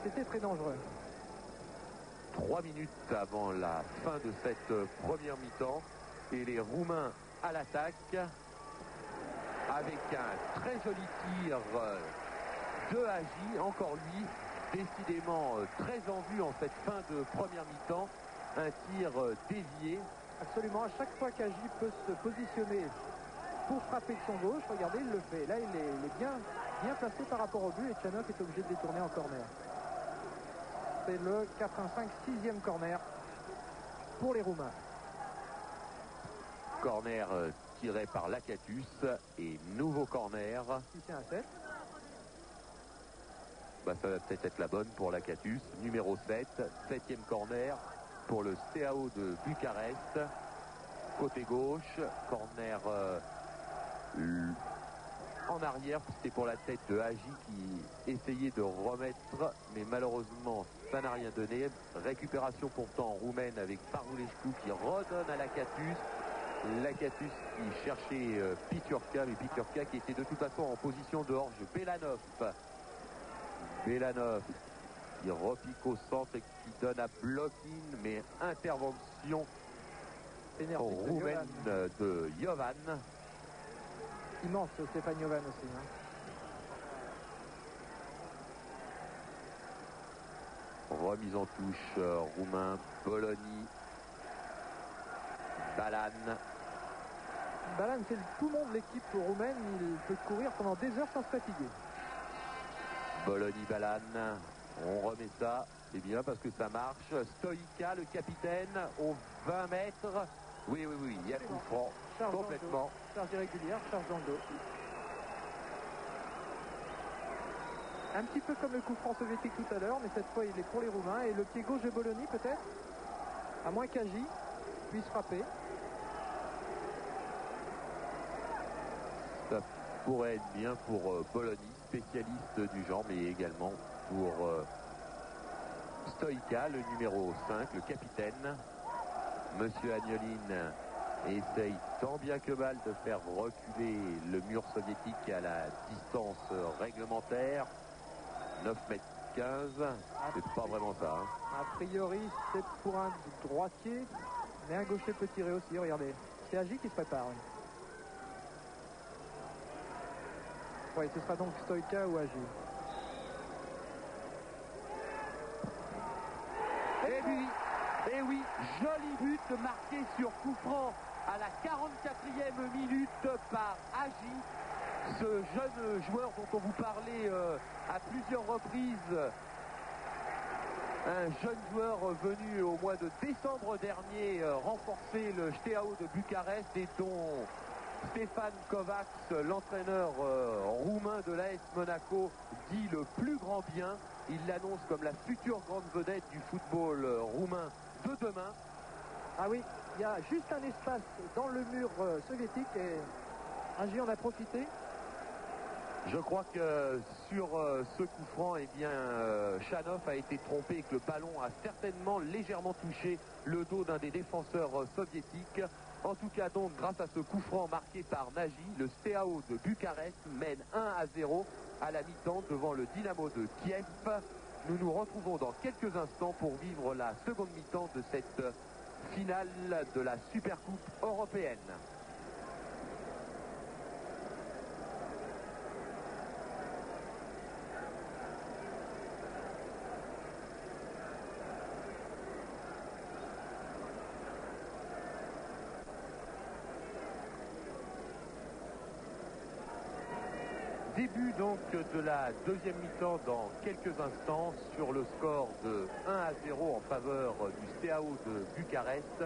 C: c'était très dangereux.
B: 3 minutes avant la fin de cette première mi-temps et les Roumains à l'attaque avec un très joli tir de Hagi, encore lui, décidément très en vue en cette fin de première mi-temps. Un tir dévié.
C: Absolument, à chaque fois qu'Hagi peut se positionner pour frapper de son gauche, regardez, il le fait. Là, il est bien placé par rapport au but et Tchanov est obligé de détourner en corner. C'est le 85-6e corner pour les Roumains.
B: Corner tiré par Lakatus et nouveau corner.
C: 6-7.
B: Ça va peut-être être la bonne pour Lakatus. Numéro 7, 7e corner pour le Steaua de Bucarest. Côté gauche, corner en arrière. C'était pour la tête de Hagi qui essayait de remettre, mais malheureusement ça n'a rien donné. Récupération pourtant roumaine avec Parvulescu qui redonne à Lakatus. Lakatus qui cherchait Piturka, mais Piturka qui était de toute façon en position de hors jeu. Belanov qui repique au centre et qui donne à Blokin, mais intervention roumaine de Jovan.
C: Immense Stéphane Jovan aussi.
B: Remise en touche roumain, Bologna, Balan.
C: Balan, c'est le poumon de l'équipe roumaine, il peut courir pendant des heures sans se fatiguer.
B: Bologna, Balan, on remet ça, c'est bien parce que ça marche. Stoïka, le capitaine, aux 20 mètres. Oui, il y a coup franc, complètement.
C: Charge irrégulière, charge dans le dos. Un petit peu comme le coup franc soviétique tout à l'heure, mais cette fois il est pour les Roumains. Et le pied gauche de Bologna peut-être, à moins qu'Hagi puisse frapper.
B: Ça pourrait être bien pour Bologna, spécialiste du genre, mais également pour Stoïka, le numéro 5, le capitaine. Monsieur Agnolin essaye tant bien que mal de faire reculer le mur soviétique à la distance réglementaire. 9,15 m, c'est pas vraiment ça.
C: A priori, c'est pour un droitier, mais un gaucher peut tirer aussi, regardez. C'est Hagi qui se prépare. Oui, ce sera donc Stoïka ou Hagi.
B: Et oui, joli but marqué sur coup franc à la 44e minute par Hagi. Ce jeune joueur dont on vous parlait à plusieurs reprises, un jeune joueur venu au mois de décembre dernier renforcer le Steaua de Bucarest et dont Stefan Kovacs, l'entraîneur roumain de l'AS Monaco, dit le plus grand bien. Il l'annonce comme la future grande vedette du football roumain de demain.
C: Ah oui, il y a juste un espace dans le mur soviétique et Hagi en a profité.
B: Je crois que sur ce coup franc, eh bien, Tchanov a été trompé et que le ballon a certainement légèrement touché le dos d'un des défenseurs soviétiques. En tout cas, donc, grâce à ce coup franc marqué par Nagy, le Steaua de Bucarest mène 1-0 à la mi-temps devant le Dynamo de Kiev. Nous nous retrouvons dans quelques instants pour vivre la seconde mi-temps de cette finale de la Supercoupe européenne. Début donc de la deuxième mi-temps dans quelques instants sur le score de 1-0 en faveur du CAO de Bucarest.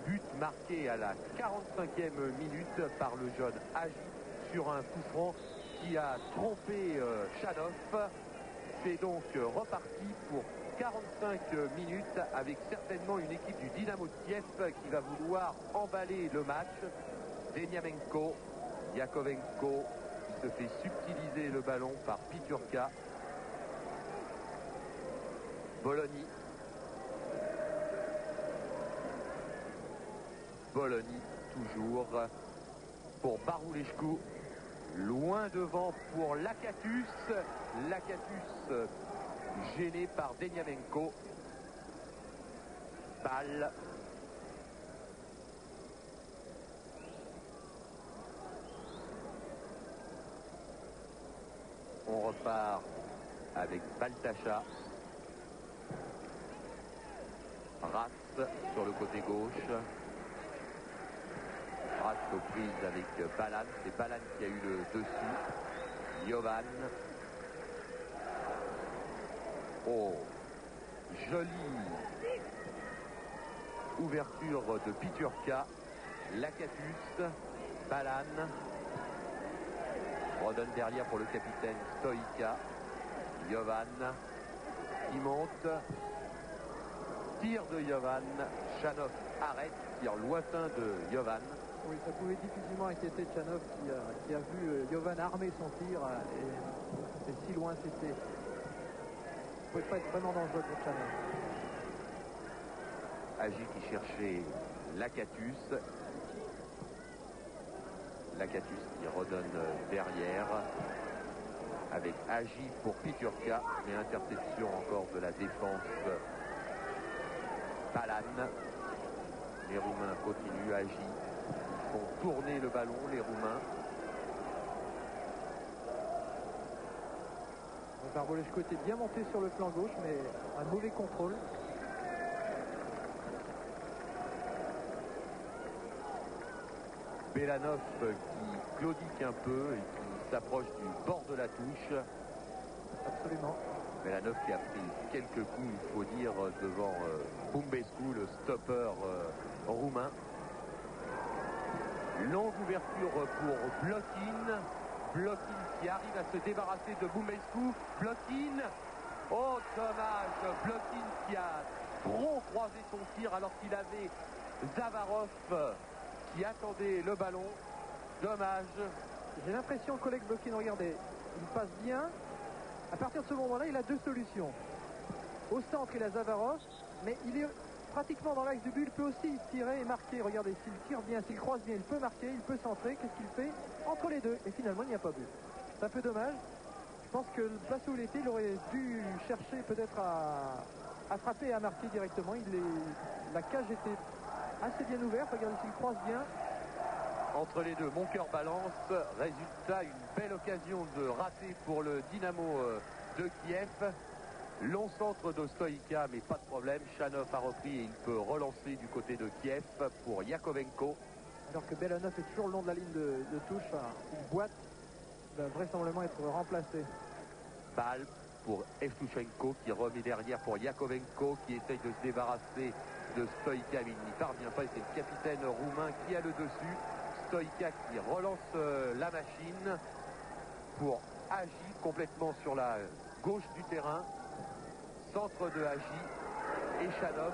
B: But marqué à la 45e minute par le jeune Hagi sur un coup franc qui a trompé Chanov. C'est donc reparti pour 45 minutes avec certainement une équipe du Dynamo de Kiev qui va vouloir emballer le match. Deniamenko, Yakovenko qui se fait subtiliser le ballon par Piturka. Bologna. Bologna toujours pour Baroulescu. Loin devant pour Lakatus. Lakatus gêné par Deniamenko. Balle. On repart avec Baltacha. Ras sur le côté gauche. Ras aux prises avec Balan. C'est Balan qui a eu le dessus. Jovan. Oh, jolie ouverture de Piturka. Lakatus. Balan. Redonne derrière pour le capitaine Stoïka. Jovan qui monte. Tir de Jovan. Chanov arrête. Tir lointain de Jovan.
C: Oui, ça pouvait difficilement inquiéter Chanov qui a vu Jovan armer son tir. Et si loin c'était. Ça ne pouvait pas être vraiment dangereux pour Chanov.
B: Hagi qui cherchait Lakatus. Lakatus qui redonne derrière avec Hagi pour Piturka, mais interception encore de la défense. Balan. Les Roumains continuent. Hagi. Ils font tourner le ballon, les Roumains.
C: Baroulescu était bien monté sur le flanc gauche, mais un mauvais contrôle.
B: Belanov qui claudique un peu et qui s'approche du bord de la touche.
C: Absolument.
B: Belanov qui a pris quelques coups, il faut dire, devant Bumbescu, le stopper roumain. Longue ouverture pour Blokin. Blokin qui arrive à se débarrasser de Bumbescu. Blokin. Oh, dommage. Blokin qui a trop croisé son tir alors qu'il avait Zavarov qui attendait le ballon. Dommage.
C: J'ai l'impression que collègue Blokin, regardez, il passe bien. À partir de ce moment-là, il a deux solutions. Au centre, il a Zavarov, mais il est pratiquement dans l'axe du but. Il peut aussi tirer et marquer. Regardez, s'il tire bien, s'il croise bien, il peut marquer, il peut centrer. Qu'est-ce qu'il fait? Entre les deux. Et finalement, il n'y a pas but. C'est un peu dommage. Je pense que place où il était, il aurait dû chercher peut-être à frapper et à marquer directement. La cage était assez bien ouverte. Regardez s'il croise bien.
B: Entre les deux, mon cœur balance. Résultat, une belle occasion de rater pour le Dynamo de Kiev. Long centre de Stoïka, mais pas de problème. Chanov a repris et il peut relancer du côté de Kiev pour Yakovenko.
C: Alors que Belanov est toujours le long de la ligne de touche. Une boîte va vraisemblablement être remplacée.
B: Balle pour Evtushenko qui remet derrière pour Yakovenko qui essaye de se débarrasser de Stoïka, mais il n'y parvient pas et c'est le capitaine roumain qui a le dessus. Stoïka qui relance la machine pour Hagi complètement sur la gauche du terrain. Centre de Hagi et Chanov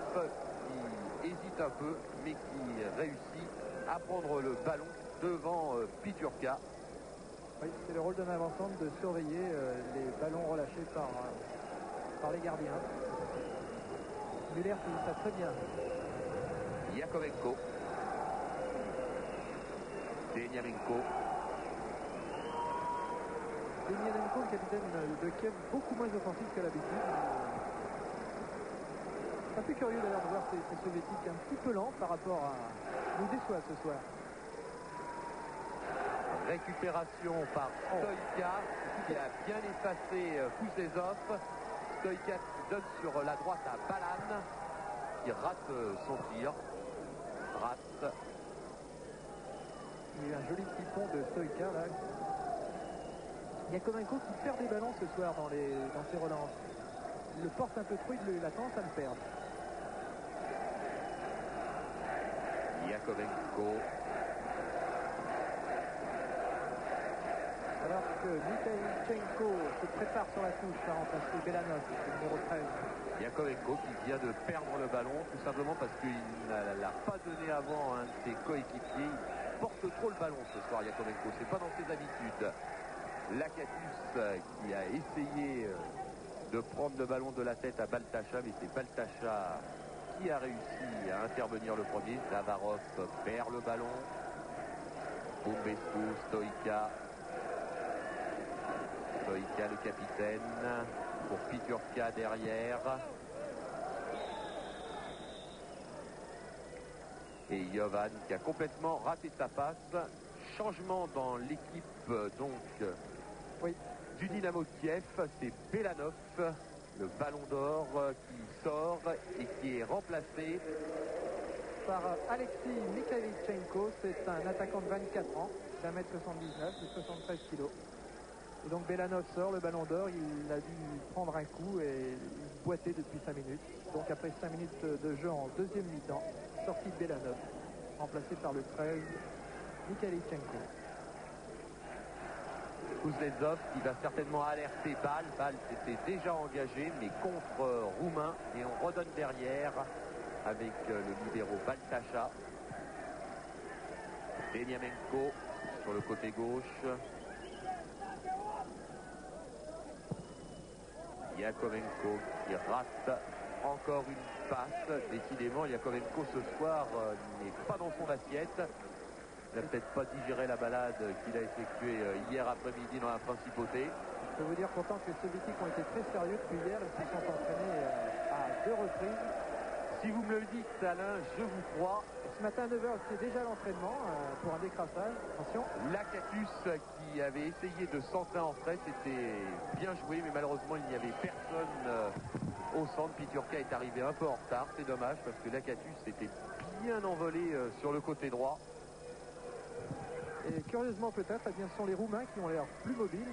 B: qui hésite un peu mais qui réussit à prendre le ballon devant Piturka.
C: Oui, c'est le rôle d'un avant-centre de surveiller les ballons relâchés par les gardiens. Muller fait ça très bien.
B: Yakovenko. Deniamenko.
C: Deniamenko, le capitaine de Kiev, beaucoup moins offensif que l'habitude. C'est un peu curieux d'ailleurs de voir ces soviétiques un petit peu lents par rapport à... nous déçoivent ce soir.
B: Récupération par Stoïka qui a bien effacé Kuznetsov. Stoïka qui donne sur la droite à Balan qui rate son tir. Rate.
C: Il y a eu un joli petit pont de Stoïka là. Yakovenko qui perd des ballons ce soir dans ses relances. Il le porte un peu trop, il a tendance à le perdre.
B: Yakovenko.
C: Alors que Mikhailchenko se prépare sur la touche à remplacer Belanov, le numéro 13.
B: Yakovenko qui vient de perdre le ballon tout simplement parce qu'il ne l'a pas donné avant à un de ses coéquipiers. Il porte trop le ballon ce soir, Yakovenko, c'est pas dans ses habitudes. Lakatus qui a essayé de prendre le ballon de la tête à Baltacha, mais c'est Baltacha qui a réussi à intervenir le premier. Zavarov perd le ballon. Bumbescu, Stoïka, le capitaine, pour Piturka derrière. Et Jovan qui a complètement raté sa passe. Changement dans l'équipe donc du Dynamo Kiev, c'est Belanov, le ballon d'or qui sort et qui est remplacé
C: par Alexis Mikhailchenko. C'est un attaquant de 24 ans, d'1m79, de 73 kg. Et donc Belanov sort, le ballon d'or, il a dû prendre un coup et boiter depuis 5 minutes. Donc après 5 minutes de jeu en deuxième mi-temps, sortie de Belanov, remplacé par le 13, Mikhailchenko.
B: Kuznetsov qui va certainement alerter Bâle. Bâle s'était déjà engagé, mais contre Roumain. Et on redonne derrière avec le libéro Baltacha. Beniamenko sur le côté gauche. Yakovenko qui rate encore une passe. Décidément, Yakovenko ce soir n'est pas dans son assiette. Il n'a peut-être pas digéré la balade qu'il a effectuée hier après-midi dans la Principauté.
C: Je peux vous dire pourtant que les Soviétiques ont été très sérieux depuis hier. Ils se sont entraînés à 2 reprises.
B: Si vous me le dites, Alain, je vous crois.
C: Ce matin à 9h, c'est déjà l'entraînement pour un décrassage. Attention.
B: Lakatus qui avait essayé de centrer en frais, c'était bien joué, mais malheureusement il n'y avait personne au centre. Piturka est arrivé un peu en retard, c'est dommage parce que Lakatus était bien envolé sur le côté droit.
C: Et curieusement peut-être, eh bien, ce sont les Roumains qui ont l'air plus mobiles,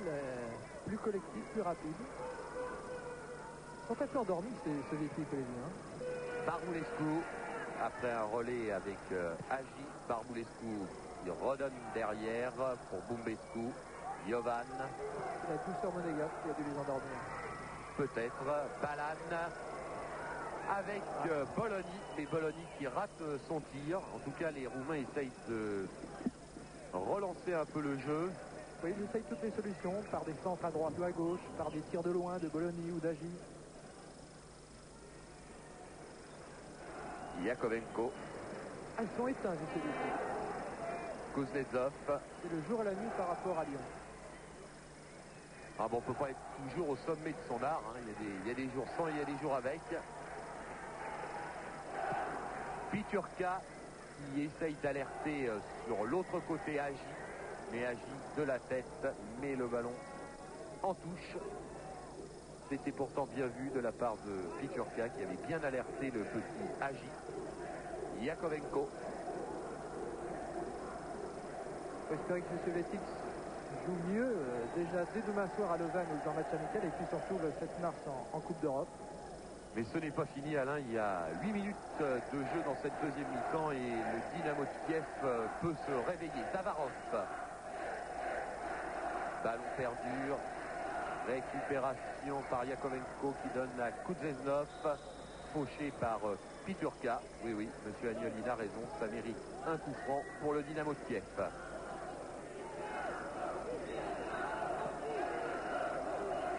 C: plus collectifs, plus rapides. Ils sont un peu endormis ces Soviétiques, les hein.
B: Barbulescu, après un relais avec Agi, Barbulescu qui redonne derrière pour Bumbescu. Jovan.
C: C'est la douceur monégasque qui a dû les endormir.
B: Peut-être. Balan avec Bologna. Et Bologna qui rate son tir. En tout cas, les Roumains essayent de relancer un peu le jeu.
C: Oui, ils essayent toutes les solutions, par des centres à droite ou à gauche, par des tirs de loin de Bologna ou d'Agi.
B: Yakovenko.
C: Ah, ils sont éteints, je sais pas.
B: Kuznetsov.
C: C'est le jour et la nuit par rapport à Lyon.
B: Ah bon, on ne peut pas être toujours au sommet de son art. Hein. Il y a des jours sans, il y a des jours avec. Piturka qui essaye d'alerter sur l'autre côté Agi. Mais Agi de la tête, met le ballon en touche. C'était pourtant bien vu de la part de Piturka qui avait bien alerté le petit Agi. Yakovenko.
C: On peut espérer que les Soviétiques jouent mieux déjà dès demain soir à Lausanne dans le match amical et puis surtout le 7 mars en Coupe d'Europe.
B: Mais ce n'est pas fini, Alain. Il y a 8 minutes de jeu dans cette deuxième mi-temps et le Dynamo de Kiev peut se réveiller. Zavarov. Ballon perdu. Récupération par Yakovenko qui donne à Kuznetsov. Fauché par Piturka. Oui, monsieur Agnolin a raison. Ça mérite un coup franc pour le Dynamo de Kiev.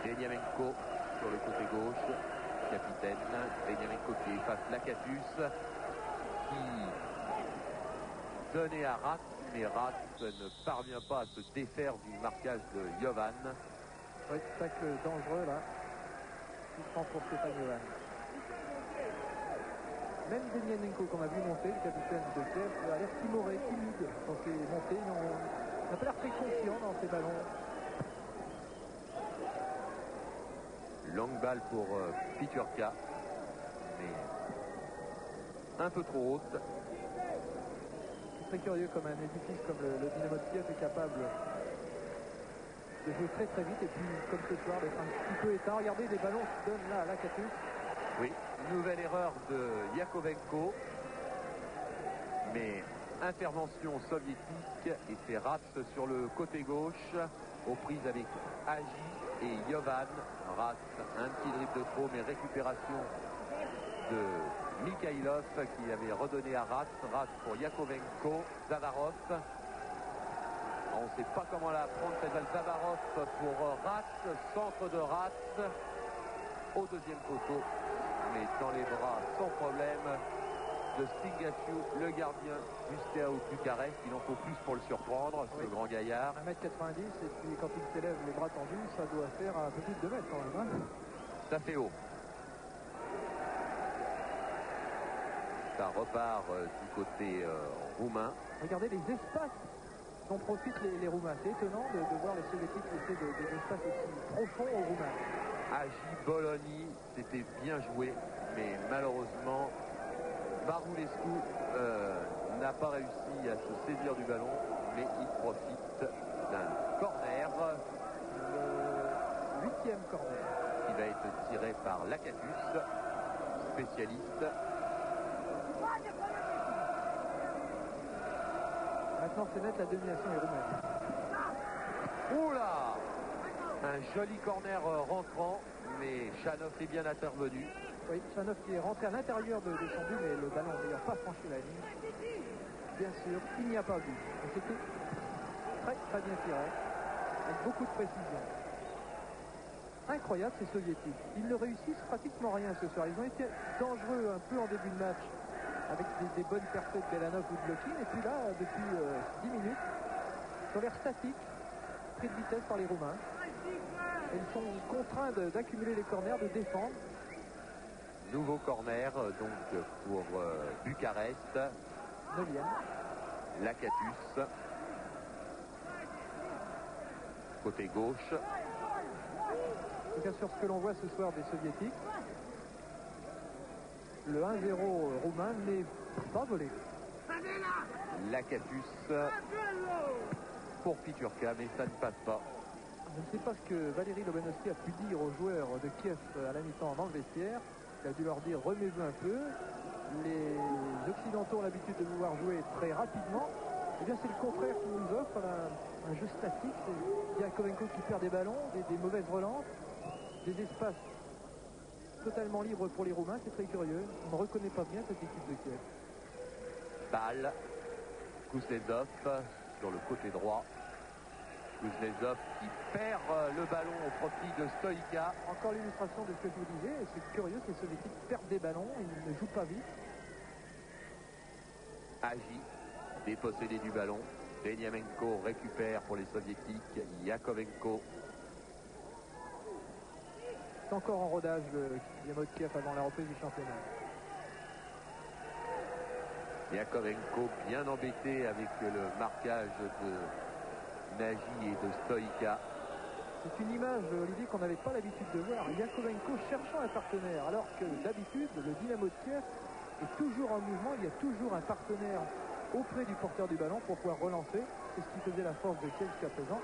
B: Beniamenko sur le côté gauche. Capitaine. Beniamenko qui efface Lakatus. Qui donnait à Rat. Mais Rat ne parvient pas à se défaire du marquage de Jovan.
C: Oui, tacle dangereux là. Il prend pour Stéphane Jovan. Même Beniamenko qu'on a vu monter, le capitaine de Kiev, a l'air timoré, timide dans ses montées. Il n'a pas l'air très confiant dans ses ballons.
B: Longue balle pour Piturka. Mais un peu trop haute.
C: C'est très curieux comme un édifice comme le Dynamo de Kiev est capable de jouer très très vite et puis comme ce soir d'être un petit peu éteint. Regardez les ballons qui donnent là à Lakatus.
B: Oui, nouvelle erreur de Yakovenko. Mais intervention soviétique et c'est Rats sur le côté gauche aux prises avec Agi et Jovan. Rats, un petit dribble de trop, mais récupération de Mikhailov qui avait redonné à Rats. Rats pour Yakovenko. Zavarov. On ne sait pas comment la prendre cette balle. Zavarov pour Rats. Centre de Rats au deuxième poteau. Mais dans les bras sans problème de Stingaciu, le gardien du Steaua Bucarest. Il en faut plus pour le surprendre, ce grand gaillard.
C: 1m90 et puis quand il s'élève les bras tendus, ça doit faire un peu plus de 2 mètres quand même. Hein.
B: Ça fait haut. Ça repart du côté roumain.
C: Regardez les espaces dont profitent les Roumains. C'est étonnant de voir les Soviétiques laisser des espaces aussi profonds aux Roumains.
B: Agi Bologna, c'était bien joué, mais malheureusement, Barulescu n'a pas réussi à se saisir du ballon, mais il profite d'un corner.
C: Le 8e corner.
B: Qui va être tiré par Lakatus, spécialiste.
C: Maintenant c'est net, la domination est roumaine.
B: Oula! Un joli corner rentrant, mais Chanov est bien intervenu.
C: Oui, Chanov qui est rentré à l'intérieur de son but, mais le ballon n'a pas franchi la ligne. Bien sûr, il n'y a pas but. Et c'était très très bien tiré, avec beaucoup de précision. Incroyable ces Soviétiques. Ils ne réussissent pratiquement rien ce soir. Ils ont été dangereux un peu en début de match, avec des bonnes percées de Belanov ou de Lokin. Et puis là, depuis 10 minutes, ils ont l'air statiques, pris de vitesse par les Roumains. Et ils sont contraints d'accumuler les corners, de défendre.
B: Nouveau corner donc pour Bucarest.
C: 9e.
B: Lakatus. Côté gauche.
C: En tout cas, sur ce que l'on voit ce soir des Soviétiques, le 1-0 roumain n'est pas volé.
B: Lakatus pour Piturka, mais ça ne passe pas.
C: Je ne sais pas ce que Valérie Lobanovski a pu dire aux joueurs de Kiev à la mi-temps dans le vestiaire. Il a dû leur dire remettez-vous un peu. Les Occidentaux ont l'habitude de vouloir jouer très rapidement. Eh bien, c'est le contraire qui nous offre un jeu statique. C'est Yakovenko qui perd des ballons, des mauvaises relances, des espaces totalement libres pour les Roumains. C'est très curieux. On ne reconnaît pas bien cette équipe de Kiev.
B: Balle. Kuznetsov sur le côté droit. Kuznetsov qui perd le ballon au profit de Stoïka.
C: Encore l'illustration de ce que je vous disais. C'est curieux, ces Soviétiques perdent des ballons. Ils ne jouent pas vite.
B: Agi, dépossédé du ballon. Beniamenko récupère pour les Soviétiques. Yakovenko.
C: C'est encore en rodage le Dynamo de Kiev avant la reprise du championnat.
B: Yakovenko bien embêté avec le marquage de Nagy et de Stoïka.
C: C'est une image, Olivier, qu'on n'avait pas l'habitude de voir. Yakovenko cherchant un partenaire, alors que d'habitude, le Dynamo de Kiev est toujours en mouvement. Il y a toujours un partenaire auprès du porteur du ballon pour pouvoir relancer. C'est ce qui faisait la force de Kiev jusqu'à présent.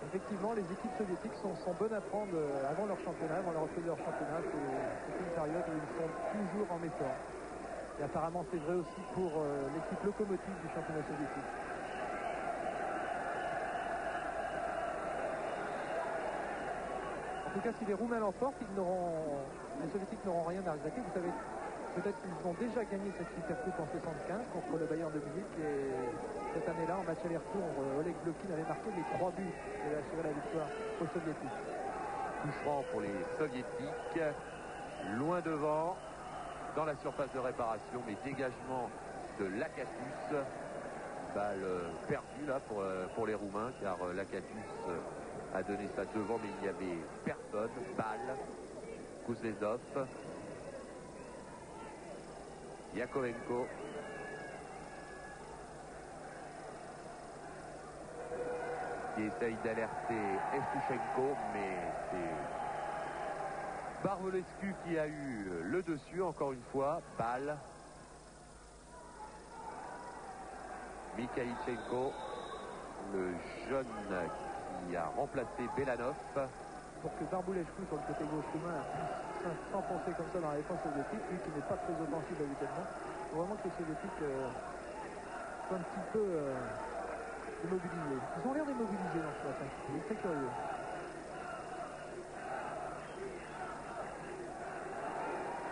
C: Effectivement, les équipes soviétiques sont bonnes à prendre avant leur championnat, avant la reprise de leur championnat. C'est une période où ils sont toujours en méforme. Et apparemment, c'est vrai aussi pour l'équipe locomotive du championnat soviétique. En tout cas, si les Roumains l'emportent, les Soviétiques n'auront rien à regretter. Vous savez, peut-être qu'ils ont déjà gagné cette Super Coupe en 75 contre le Bayern de Munich. Et cette année-là, en match aller-retour, Oleg Blokin avait marqué les 3 buts et a assuré la victoire aux Soviétiques.
B: Coup franc pour les Soviétiques. Loin devant, dans la surface de réparation, mais dégagement de Lakatus. Balle perdue là pour les Roumains, car Lakatus a donné ça devant, mais il n'y avait personne. Balle. Kuznetsov. Yakovenko. Qui essaye d'alerter Evtushenko, mais c'est Barulescu qui a eu le dessus encore une fois. Balle. Mikhailchenko. le jeune qui a remplacé Belanov.
C: Pour que Barbouleshkou sur le côté gauche roumain puisse s'enfoncer comme ça dans la défense soviétique, lui qui n'est pas très offensif habituellement. Il faut vraiment que les soviétiques soient un petit peu démobilisés. Ils ont l'air démobilisés dans ce match. C'est très curieux.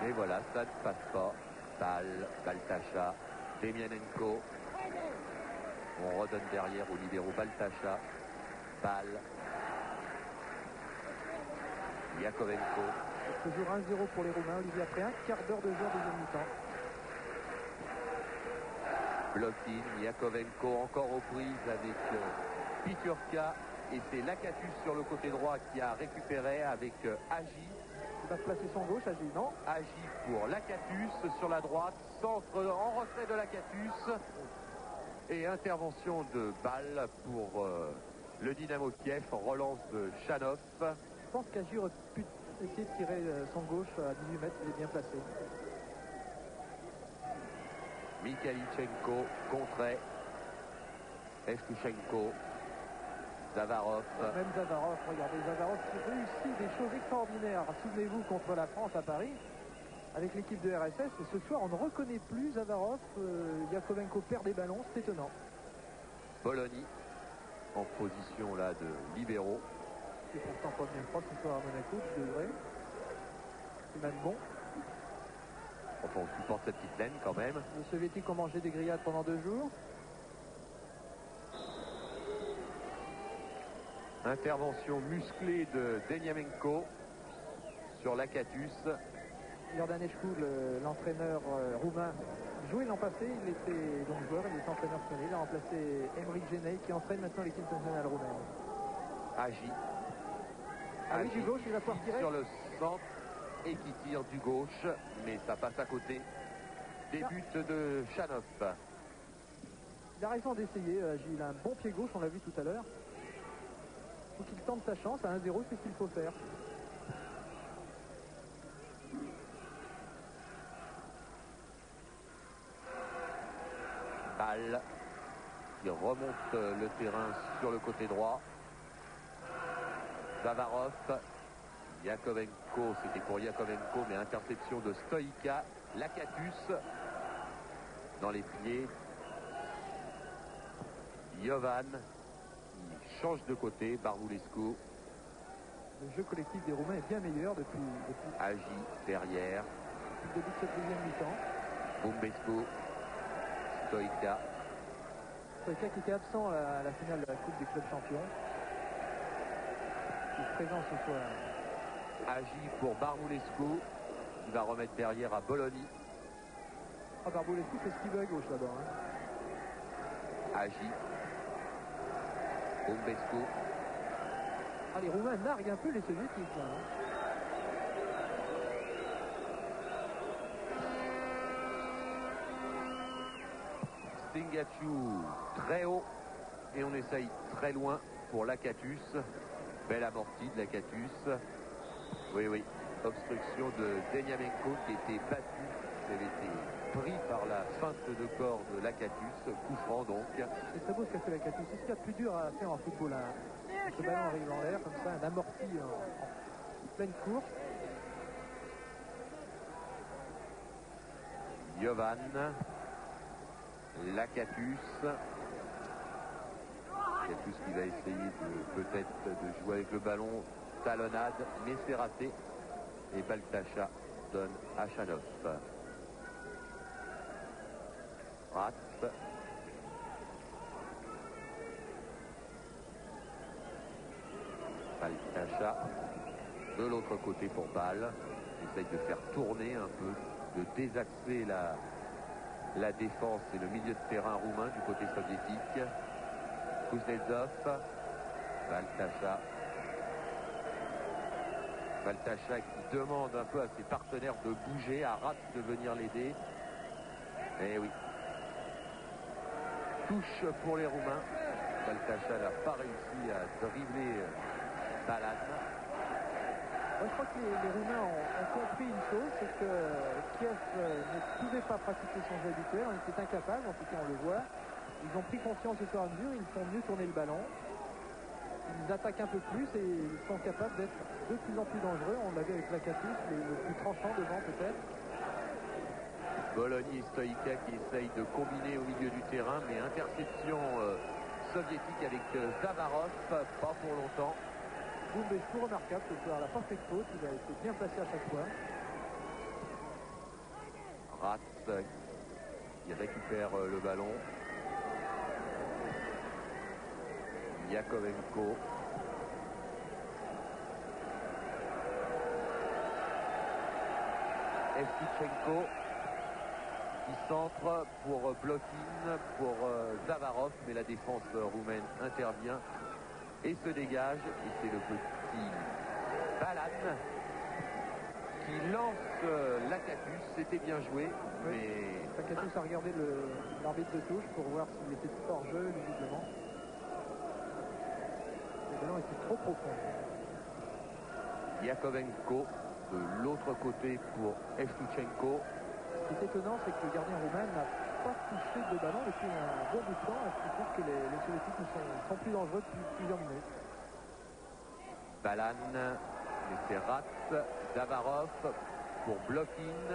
B: Et voilà, ça ne passe pas. Baltacha, Demianenko. On redonne derrière au libéro Baltacha. Bal. Yakovenko.
C: Toujours 1-0 pour les Roumains, Olivier, après un quart d'heure de jeu en deuxième mi-temps.
B: Blokin, Yakovenko encore aux prises avec Piturka. Et c'est Lakatus sur le côté droit qui a récupéré avec Agi.
C: Il va se placer son gauche, Agi, non?
B: Agi pour Lakatus sur la droite. Centre en retrait de Lakatus. Et intervention de Bal pour le Dynamo Kiev. Relance de Chanov.
C: Je pense qu'Agi aurait pu essayer de tirer son gauche à 18 mètres, il est bien placé.
B: Mikhailichenko contrait. Evtushenko. Zavarov.
C: Même Zavarov, regardez, Zavarov qui réussit des choses extraordinaires. Souvenez-vous contre la France à Paris, avec l'équipe de RSS. Et ce soir, on ne reconnaît plus Zavarov. Yakovenko perd des ballons, c'est étonnant.
B: Bologna en position là de libéraux.
C: C'est pourtant pas bien froid ce soir à Monaco, 10 degrés. C'est même bon.
B: Enfin, on supporte cette petite laine quand même.
C: Les Soviétiques ont mangé des grillades pendant 2 jours.
B: Intervention musclée de Deniamenko sur Lakatus.
C: Iordanescu, l'entraîneur roumain, jouait l'an passé. Il était donc joueur, il était entraîneur cette année. Il a remplacé Emric Genei qui entraîne maintenant l'équipe nationale roumaine.
B: Agi.
C: Ah oui, du gauche, il va pouvoir tirer.
B: Sur le centre et qui tire du gauche, mais ça passe à côté. Début de Chanov.
C: Il a raison d'essayer, Agi. Il a un bon pied gauche, on l'a vu tout à l'heure. Il faut qu'il tente sa chance à 1-0, c'est ce qu'il faut faire.
B: Bal qui remonte le terrain sur le côté droit. Zavarov. Yakovenko, c'était pour Yakovenko, mais interception de Stoïka. Lakatus dans les pieds. Jovan qui change de côté. Barboulescu.
C: Le jeu collectif des Roumains est bien meilleur depuis
B: Agi derrière.
C: le début de cette deuxième mi-temps.
B: Bumbescu. Stoïka.
C: Stoïka qui était absent à la finale de la Coupe des clubs champions. Il est présent ce soir.
B: Agi pour Barboulescu. Il va remettre derrière à Bologna.
C: Ah, Barboulescu fait ce qu'il veut à gauche là-bas.
B: Agi. Bumbescu.
C: Ah, les Roumains narguent un peu les Soviétiques là.
B: Stingaciu très haut et on essaye très loin pour Lakatus. Belle amortie de Lakatus. Oui. Obstruction de Deniamenko qui était battu, qui avait été pris par la feinte de corps de Lakatus. Coup franc donc.
C: C'est très beau ce qu'a fait Lakatus. C'est ce qu'il y a de plus dur à faire en football. Ce ballon arrive en l'air comme ça, un amorti en pleine course.
B: Jovan. Lakatus. Lakatus qui va essayer peut-être de jouer avec le ballon. Talonnade, mais c'est raté. Et Baltacha donne à Chanov. Rat. Baltacha. De l'autre côté pour Bal. Essaye de faire tourner un peu, de désaxer la défense et le milieu de terrain roumain du côté soviétique. Kuznetsov. Baltacha. Baltacha qui demande un peu à ses partenaires de bouger, à Rat de venir l'aider. Eh oui. Touche pour les Roumains. Baltacha n'a pas réussi à dribbler Balan.
C: Moi, je crois que les Roumains ont compris une chose, c'est que Kiev ne pouvait pas pratiquer son jeu habituel, on était incapable, en tout cas on le voit. Ils ont pris conscience au fur et à mesure, ils font mieux tourner le ballon. Ils attaquent un peu plus et ils sont capables d'être de plus en plus dangereux. On l'a vu avec Lakatus, le plus tranchant devant peut-être.
B: Bologna et Stoïka qui essayent de combiner au milieu du terrain, mais interception soviétique avec Zavarov, pas pour longtemps.
C: Boumbescu remarquable ce soir, la parfaite faute, il a été bien placé à chaque fois.
B: Ratz qui récupère le ballon. Yakovenko. Evtuchenko qui centre pour Blokin, pour Zavarov, mais la défense roumaine intervient et se dégage. Et c'est le petit Balan qui lance Lakatus. C'était bien joué,
C: Oui.
B: mais
C: Lakatus a regardé l'arbitre de touche pour voir s'il était hors jeu, visiblement. Le ballon était trop profond.
B: Yakovenko de l'autre côté pour Evtuchenko.
C: Ce qui est étonnant, c'est que le gardien roumain n'a pas touché de ballon depuis un bon bout de temps, ce qui prouve que les soviétiques sont plus dangereux depuis plusieurs minutes.
B: Balan, et c'est Ratz, Zavarov pour Blokin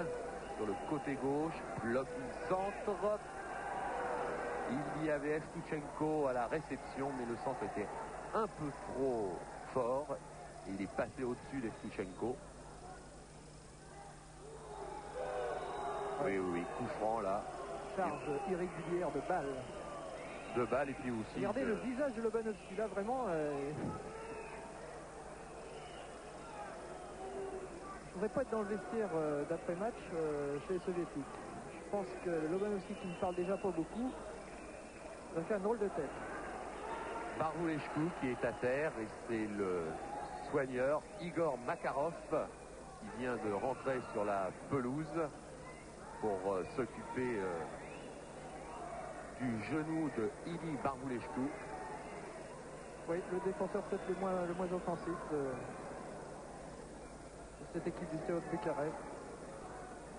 B: sur le côté gauche. Blokin centre. Il y avait Evtuchenko à la réception, mais le centre était un peu trop fort. Et il est passé au-dessus d'Evtuchenko. Oui, coup franc là.
C: Charge irrégulière de balle.
B: De balle et puis aussi.
C: Regardez le visage de Lobanovski là, vraiment. Je ne voudrais pas être dans le vestiaire d'après-match chez les soviétiques. Je pense que Lobanovski, qui ne parle déjà pas beaucoup, va faire un drôle de tête.
B: Barulescu qui est à terre et c'est le soigneur Igor Makarov qui vient de rentrer sur la pelouse pour s'occuper du genou de Ili Barulescu.
C: Oui, le défenseur peut-être le moins offensif de cette équipe du Steaua de Bucarest.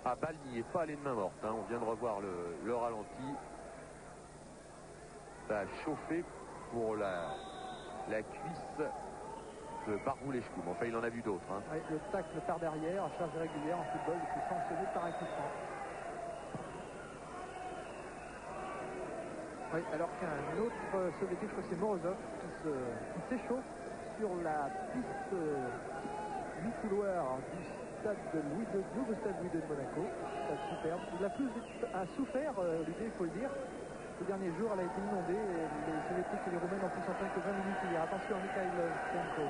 B: Ah, balle n'y est pas allé de main morte, hein. On vient de revoir le ralenti. Ça a chauffé pour la cuisse de Barulescu. Mais enfin, il en a vu d'autres. Hein.
C: Oui, le tacle par derrière, à charge régulière en football, il fut sanctionné par un coup franc. Oui, alors qu'un autre soviétique, je crois que c'est Morozov, qui s'échauffe sur la piste du couloir du stade de nouveau stade Louis II de Monaco. Stade superbe. Il a souffert, l'idée, il faut le dire. Ces derniers jours, elle a été inondée et les soviétiques et les roumains n'ont pu s'entraîner que 20 minutes hier. Attention à Mikhail Tchenko.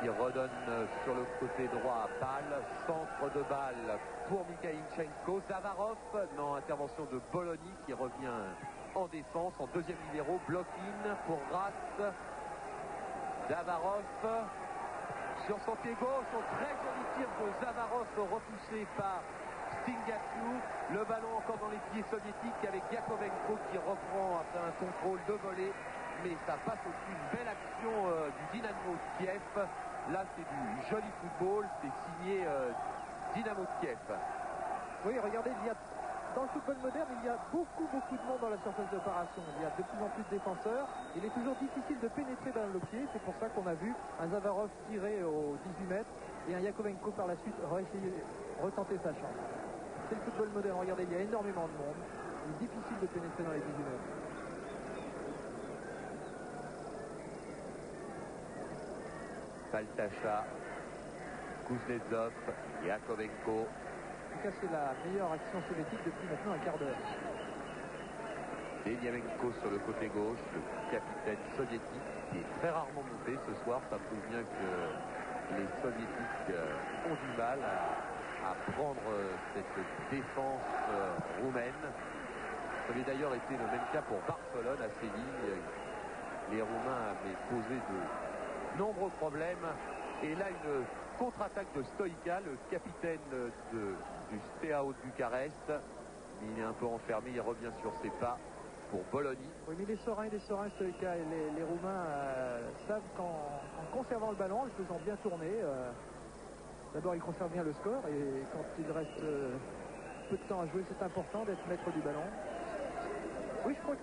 B: Qui redonne sur le côté droit balle, centre de balle pour Mikhail Tchenko. Zavarov, non, intervention de Bologna qui revient en défense, en deuxième numéro. Blokin pour Ratz. Zavarov sur son pied gauche, un très joli tir de Zavarov repoussé par Stingaciu. Le ballon encore dans les pieds soviétiques avec Yakovenko qui reprend après un contrôle de volée. Mais ça passe au-dessus, une belle action du Dynamo de Kiev. Là, c'est du joli football, c'est signé Dynamo de Kiev.
C: Oui, regardez, dans le football moderne, il y a beaucoup de monde dans la surface d'opération. Il y a de plus en plus de défenseurs. Il est toujours difficile de pénétrer dans le pied. C'est pour ça qu'on a vu un Zavarov tirer au 18 mètres et un Yakovenko par la suite retenter sa chance. C'est le football moderne. Regardez, il y a énormément de monde. Il est difficile de pénétrer dans les 18 mètres.
B: Baltacha, Kuznetsov, Yakovenko.
C: En tout cas, c'est la meilleure action soviétique depuis maintenant un quart d'heure.
B: Deniamenko sur le côté gauche, le capitaine soviétique qui est très rarement monté ce soir. Ça prouve bien que les soviétiques ont du mal à prendre cette défense roumaine. Ça avait d'ailleurs été le même cas pour Barcelone à Séville. Les Roumains avaient posé de nombreux problèmes. Et là, une contre-attaque de Stoïka, le capitaine du Steaua de Bucarest. Il est un peu enfermé, il revient sur ses pas pour Bologna.
C: Oui, mais les sereins, Stoïka et les Roumains savent qu'en conservant le ballon, en le faisant bien tourner, d'abord ils conservent bien le score et quand il reste peu de temps à jouer, c'est important d'être maître du ballon. Oui, je crois que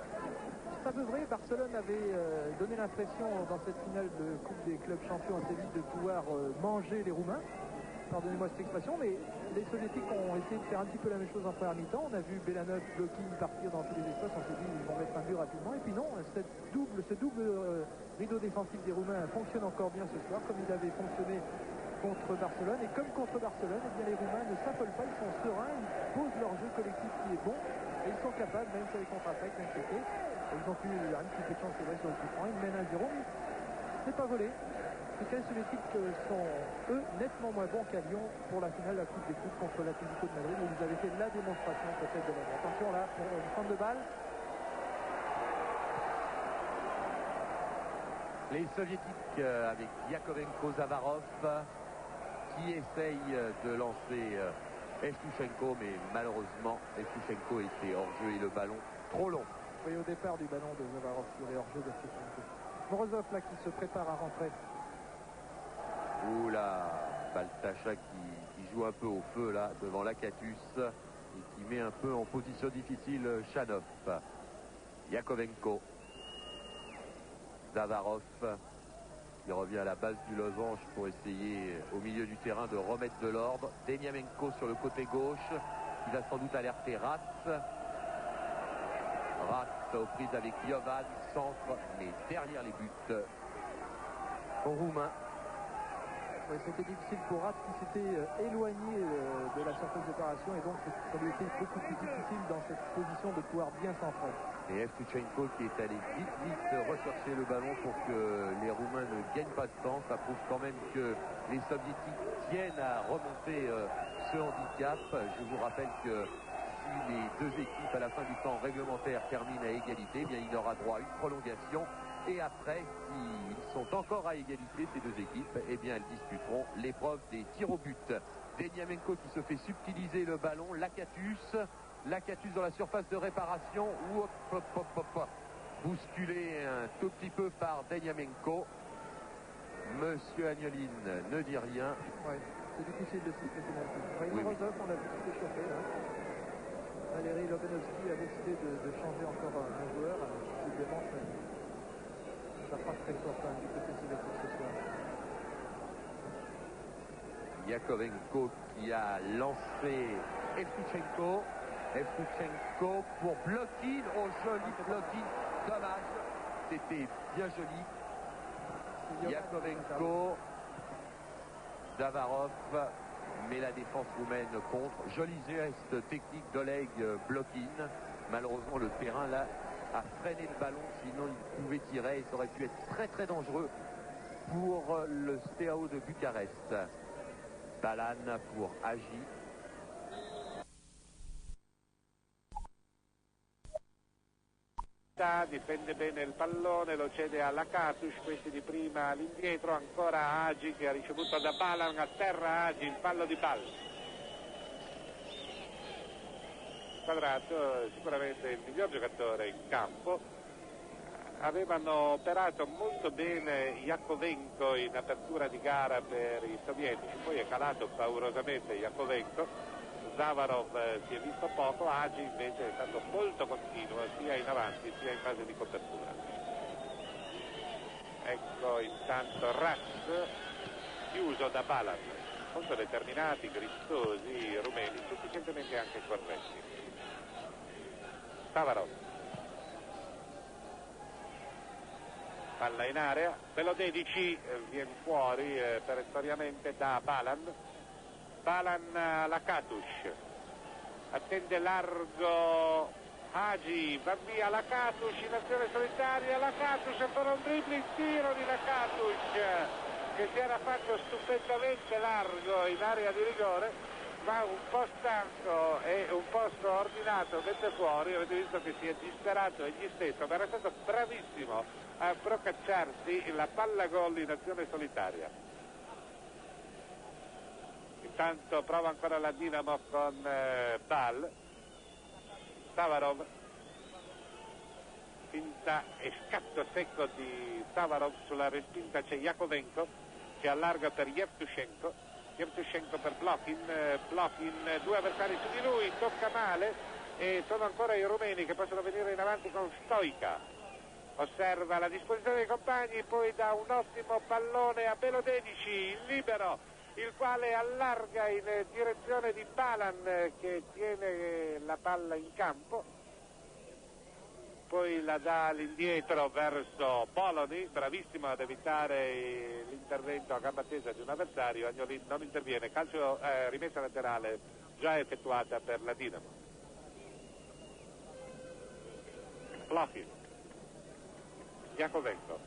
C: c'est un peu vrai. Barcelone avait donné l'impression dans cette finale de Coupe des clubs champions à Séville de pouvoir manger les Roumains. Pardonnez-moi cette expression, mais les Soviétiques ont essayé de faire un petit peu la même chose en première mi-temps. On a vu Belanov, Blokin partir dans tous les espaces. On s'est dit ils vont mettre un but rapidement. Et puis non, ce double rideau défensif des Roumains fonctionne encore bien ce soir, comme il avait fonctionné contre Barcelone. Et comme contre Barcelone, eh bien, les Roumains ne s'affolent pas, ils sont sereins, ils posent leur jeu collectif qui est bon. Et ils sont capables, même sur les contre-attaques, d'inquiéter. Ils ont pu un petit peu de chance sur le coup franc. Ils mènent 1-0, mais c'est pas volé. Les Soviétiques sont, eux, nettement moins bons qu'à Lyon pour la finale de la Coupe des Coupes contre l'Atlético de Madrid, où vous avez fait la démonstration peut-être de l'année. Attention là, pour le centre de balle.
B: Les Soviétiques avec Yakovenko, Zavarov qui essayent de lancer Evtushenko, mais malheureusement Evtushenko était hors jeu et le ballon trop long.
C: Oui, au départ du ballon de Zavarov sur les hors jeu d'Evtushenko. Morozov là qui se prépare à rentrer.
B: Oula, Baltacha qui joue un peu au feu là devant Lakatus et qui met un peu en position difficile Chanov. Yakovenko, Zavarov qui revient à la base du losange pour essayer au milieu du terrain de remettre de l'ordre. Deniamenko sur le côté gauche qui va sans doute alerter Ratz aux prises avec Jovan, centre mais derrière les buts aux Roumains.
C: Oui, c'était difficile pour Ratz qui s'était éloigné de la surface d'opération et donc ça lui était beaucoup plus difficile dans cette position de pouvoir bien centrer.
B: Et Evtushenko qui est allé vite rechercher le ballon pour que les Roumains ne gagnent pas de temps. Ça prouve quand même que les Soviétiques tiennent à remonter ce handicap. Je vous rappelle que si les deux équipes à la fin du temps réglementaire terminent à égalité, eh bien il aura droit à une prolongation. Et après, s'ils sont encore à égalité, ces deux équipes, eh bien elles disputeront l'épreuve des tirs au but. Deniamenko qui se fait subtiliser le ballon, Lakatus dans la surface de réparation, bousculé un tout petit peu par Deniamenko. Monsieur Agnolin ne dit rien.
C: Oui, c'est difficile de siffler penalty. Oui, Morozov, on l'a vu s'échauffer. Valérie Lobanovski a décidé de changer encore un joueur. Visiblement, ça frappe très fort quand même du côté soviétique ce soir.
B: Yakovenko qui a lancé Evtushenko pour Blokin. Oh, joli Blokin, dommage, c'était bien joli. Yakovenko, Zavarov, mais la défense roumaine contre. Joli geste technique d'Oleg Blokin. Malheureusement le terrain là a freiné le ballon, sinon il pouvait tirer et ça aurait pu être très très dangereux pour le Steaua de Bucarest. Balan pour Agi.
D: Difende bene il pallone, lo cede alla Lakatus, questi di prima all'indietro, ancora Agi che ha ricevuto da Balan, a terra Agi, il fallo di Bal. Quadrato sicuramente il miglior giocatore in campo. Avevano operato molto bene Yakovenko in apertura di gara per i sovietici, poi è calato paurosamente Yakovenko. Zavarov si è visto poco, Agi invece è stato molto continuo sia in avanti sia in fase di copertura. Ecco intanto Ratz chiuso da Balan, molto determinati, grintosi rumeni, sufficientemente anche corretti. Zavarov, palla in area, Belodedici viene fuori perentoriamente da Balan. Balan Lakatus, attende largo Agi, va via Lakatus in azione solitaria, Lakatus farà un dribbling, tiro di Lakatus che si era fatto stupendamente largo in area di rigore, ma un po' stanco e un po' scoordinato mette fuori. Avete visto che si è disperato egli stesso, ma era stato bravissimo a procacciarsi la palla gol in azione solitaria. Intanto prova ancora la Dinamo con Bal. Zavarov, finta e scatto secco di Zavarov, sulla respinta c'è Yakovenko che allarga per Evtushenko per Blokin, due avversari su di lui, tocca male e sono ancora i rumeni che possono venire in avanti con Stoica. osserva la disposizione dei compagni, poi dà un ottimo pallone a Belodedici, il libero, il quale allarga in direzione di Balan che tiene la palla in campo, poi la dà all'indietro verso Boloni, bravissimo ad evitare l'intervento a gamba tesa di un avversario. Agnolin non interviene, calcio rimessa laterale già effettuata per la Dinamo. Blocchi, Jakovenko.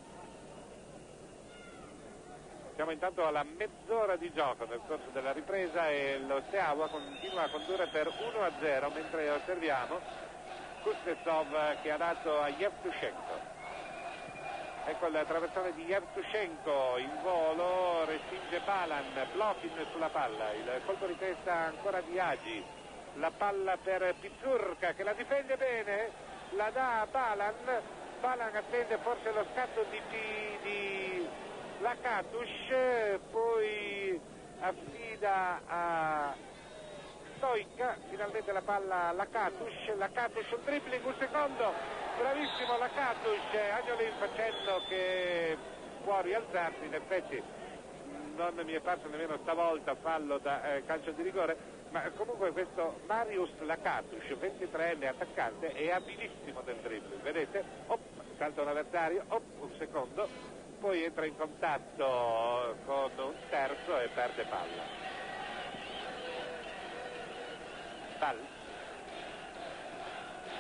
D: Siamo intanto alla mezz'ora di gioco nel corso della ripresa e lo Steaua continua a condurre per 1-0, mentre osserviamo Kuznetsov che ha dato a Yevtushenko. Ecco il traversone di Yevtushenko in volo, respinge Balan, Blochin sulla palla, il colpo di testa ancora di Hagi, la palla per Pizzurka che la difende bene, la dà a Balan, Balan attende forse lo scatto di Lakatus, poi affida a Stoica, finalmente la palla a Lakatus, un dribbling, un secondo, bravissimo Lakatus, Agnolin facendo che può rialzarsi, in effetti non mi è parso nemmeno stavolta fallo da calcio di rigore, ma comunque questo Marius Lakatus, 23enne attaccante, è abilissimo nel dribbling, vedete? Salta un avversario, un secondo, poi entra in contatto con un terzo e perde palla.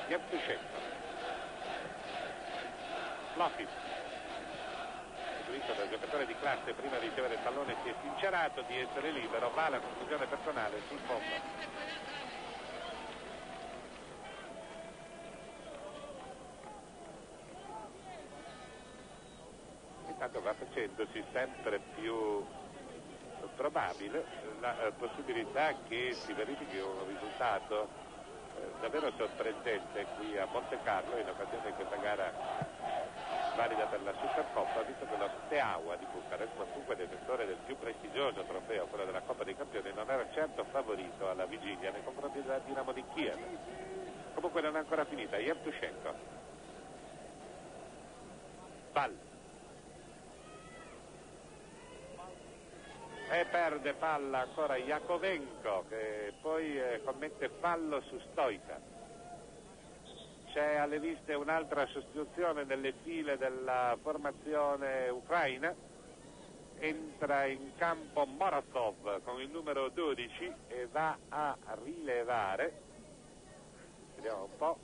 D: Yevtushenko, Blocchi, seguito dal giocatore di classe, prima di ricevere il pallone si è sincerato di essere libero, va la conclusione personale sul fondo. Intanto va facendosi sempre più probabile la possibilità che si verifichi un risultato davvero sorprendente qui a Monte Carlo in occasione di questa gara valida per la Supercoppa, visto che lo Steaua di Bucarest, comunque detentore del più prestigioso trofeo, quello della Coppa dei Campioni, non era certo favorito alla vigilia nei confronti della Dinamo di Kiev. Comunque non è ancora finita. Yevtushenko, Ball, e perde palla ancora Jakovenko che poi commette fallo su Stoica. C'è alle viste un'altra sostituzione nelle file della formazione ucraina, entra in campo Morozov con il numero 12 e va a rilevare, vediamo un po',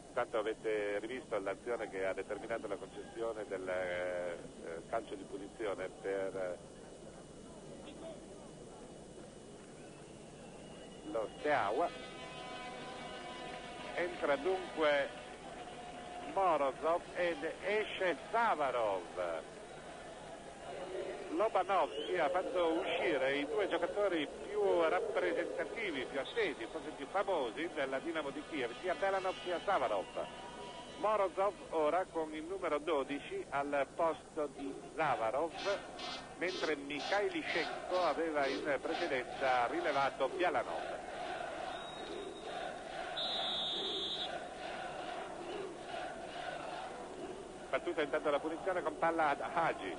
D: intanto avete rivisto l'azione che ha determinato la concessione del calcio di punizione per lo Steaua. Entra dunque Morozov ed esce Zavarov. Lobanovsky ha fatto uscire i due giocatori più rappresentativi, più attesi, forse più famosi della Dinamo di Kiev, sia Belanov sia Zavarov. Morozov ora con il numero 12 al posto di Zavarov, mentre Mikhailichenko aveva in precedenza rilevato Bialanov. Battuta intanto la punizione con palla ad Hagi.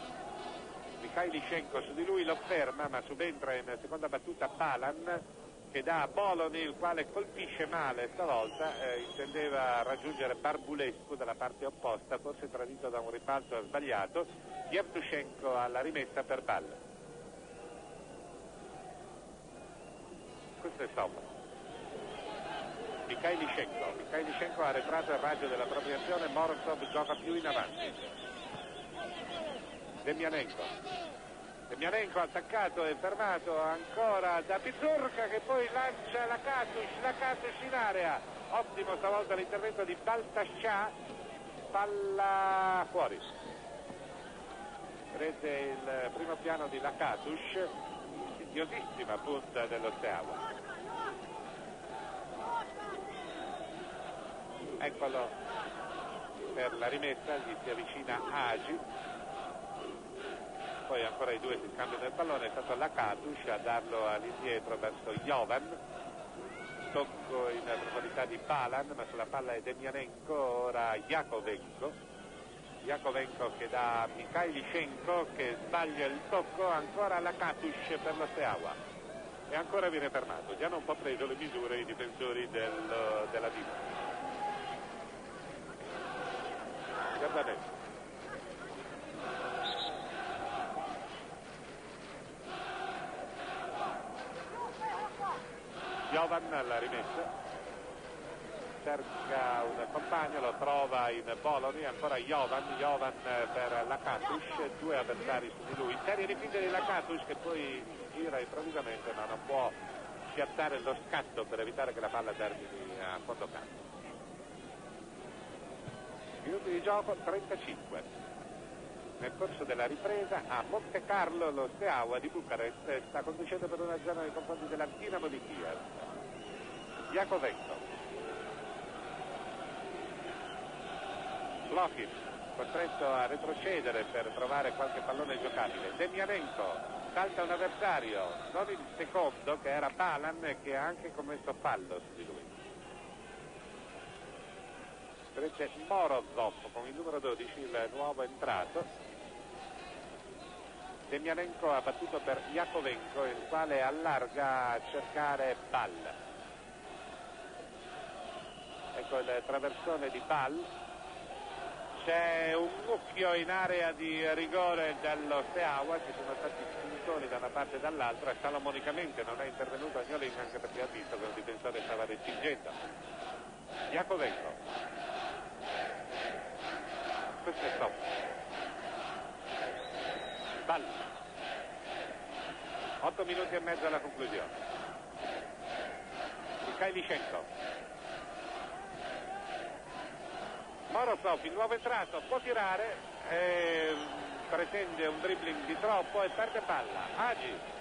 D: Mikhailichenko su di lui lo ferma, ma subentra in seconda battuta Balan che dà a Boloni, il quale colpisce male stavolta, intendeva raggiungere Barbulescu dalla parte opposta, forse tradito da un rimpalzo sbagliato. Yevtushenko alla rimessa per Ball. Questo è sopra. Mikhailichenko ha arretrato il raggio della propria azione, Morozov gioca più in avanti. Demianenko attaccato e fermato ancora da Pizzurka che poi lancia Lakatus in area. Ottimo stavolta l'intervento di Baltascià, palla fuori. Vedete il primo piano di Lakatus, insidiosissima punta dello Steaua. Eccolo per la rimessa, gli si avvicina Hagi. poi ancora i due si scambiano il pallone, è stato Lakatus a darlo all'indietro verso Jovan, tocco in profondità di Balan, ma sulla palla è Demianenko, ora Jakovenko che dà a Mikhailichenko che sbaglia il tocco, ancora Lakatus per lo Steaua e ancora viene fermato. Già non un po' preso le misure i difensori della Dinamo. Giordanelli. Jovan alla rimessa, cerca un compagno, lo trova in Boloni, ancora Jovan per Lakatus, due avversari su di lui, serie di finte di Lakatus che poi gira improvvisamente ma non può schiattare lo scatto per evitare che la palla termini a fondo campo. Minuti di gioco 35. Nel corso della ripresa a Monte Carlo lo Steaua di Bucarest sta conducendo per 1-0 nei confronti della Dinamo di Kiev. Jakovenko, Blochin costretto a retrocedere per trovare qualche pallone giocabile. Demianenko salta un avversario, non il secondo che era Balan, che ha anche commesso fallo su di lui. Vedete Morozov con il numero 12, il nuovo entrato. Demianenko ha battuto per Jakovenko, il quale allarga a cercare Ball. Ecco il traversone di Ball. C'è un mucchio in area di rigore dello Steaua, ci sono stati spintoni da una parte e dall'altra e salomonicamente non è intervenuto Agnolin, anche perché ha visto che un difensore stava respingendo. Jakovenko. Questo è stop. Ball. 8 minuti e mezzo alla conclusione. Mikhailichenko. Morozov, il nuovo entrato, può tirare, pretende un dribbling di troppo e perde palla. Agi.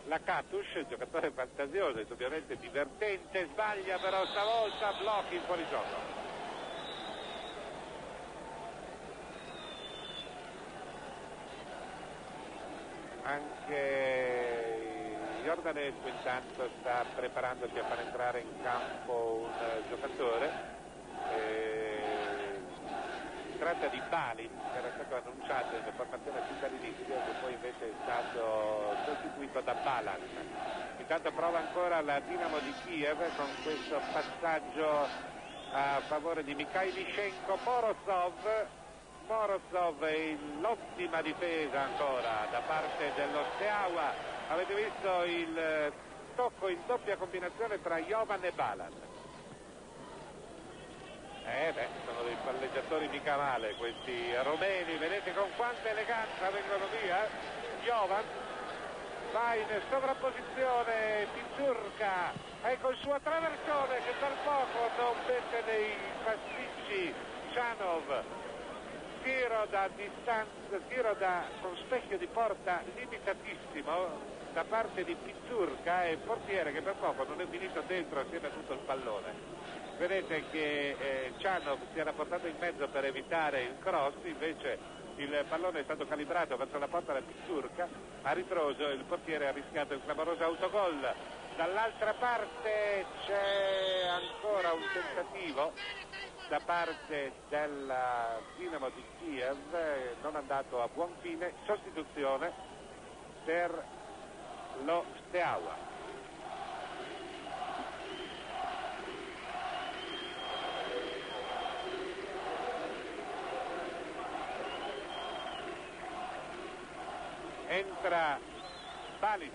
D: Lakatus, giocatore fantasioso e ovviamente divertente, sbaglia però stavolta, blocchi in fuori gioco. Anche Jordanescu intanto sta preparandosi a far entrare in campo un giocatore, si tratta di Balin, che era stato annunciato in formazione fin dall'inizio, che poi invece è stato sostituito da Balan. Intanto prova ancora la Dinamo di Kiev con questo passaggio a favore di Mikhailichenko. Morozov e l'ottima difesa ancora da parte dello Steaua. Avete visto il tocco in doppia combinazione tra Jovan e Balan. Sono dei palleggiatori mica male questi romeni, vedete con quanta eleganza vengono via. Jovan va in sovrapposizione, Pizzurka, ecco il suo traversone che per poco non mette nei pasticci Chanov. Tiro da distanza, con specchio di porta limitatissimo da parte di Pizzurka, e il portiere che per poco non è finito dentro assieme a tutto il pallone. Vedete che Chanov si era portato in mezzo per evitare il cross, invece il pallone è stato calibrato verso la porta da Pizzurka, a ritroso il portiere ha rischiato il clamoroso autogol. Dall'altra parte c'è ancora un tentativo da parte della Dinamo di Kiev, non andato a buon fine, sostituzione per lo Steaua. Entra Balin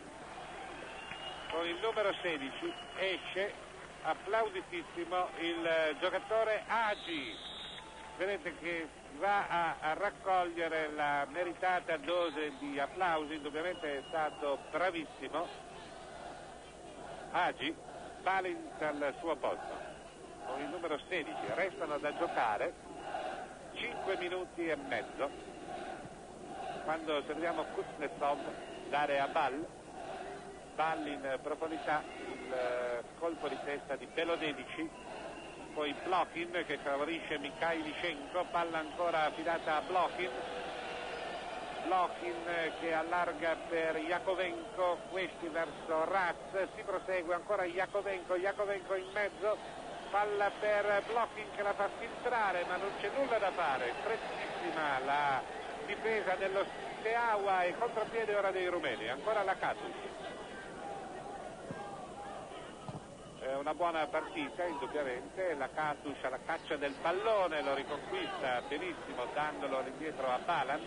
D: con il numero 16, esce applauditissimo il giocatore Agi, vedete che va a raccogliere la meritata dose di applausi, indubbiamente è stato bravissimo Agi. Balin al suo posto con il numero 16, restano da giocare 5 minuti e mezzo, quando serviamo Kuznetsov dare a Ball in profondità, il colpo di testa di Belodedici poi Blokin che favorisce Mikhailichenko, palla ancora affidata a Blokin che allarga per Jakovenko, questi verso Raz, si prosegue ancora Jakovenko in mezzo, palla per Blokin che la fa filtrare ma non c'è nulla da fare, strettissima la difesa dello Steaua e contropiede ora dei rumeni, ancora la Katus. È una buona partita indubbiamente, la Katus alla caccia del pallone, lo riconquista benissimo dandolo all'indietro a Balan,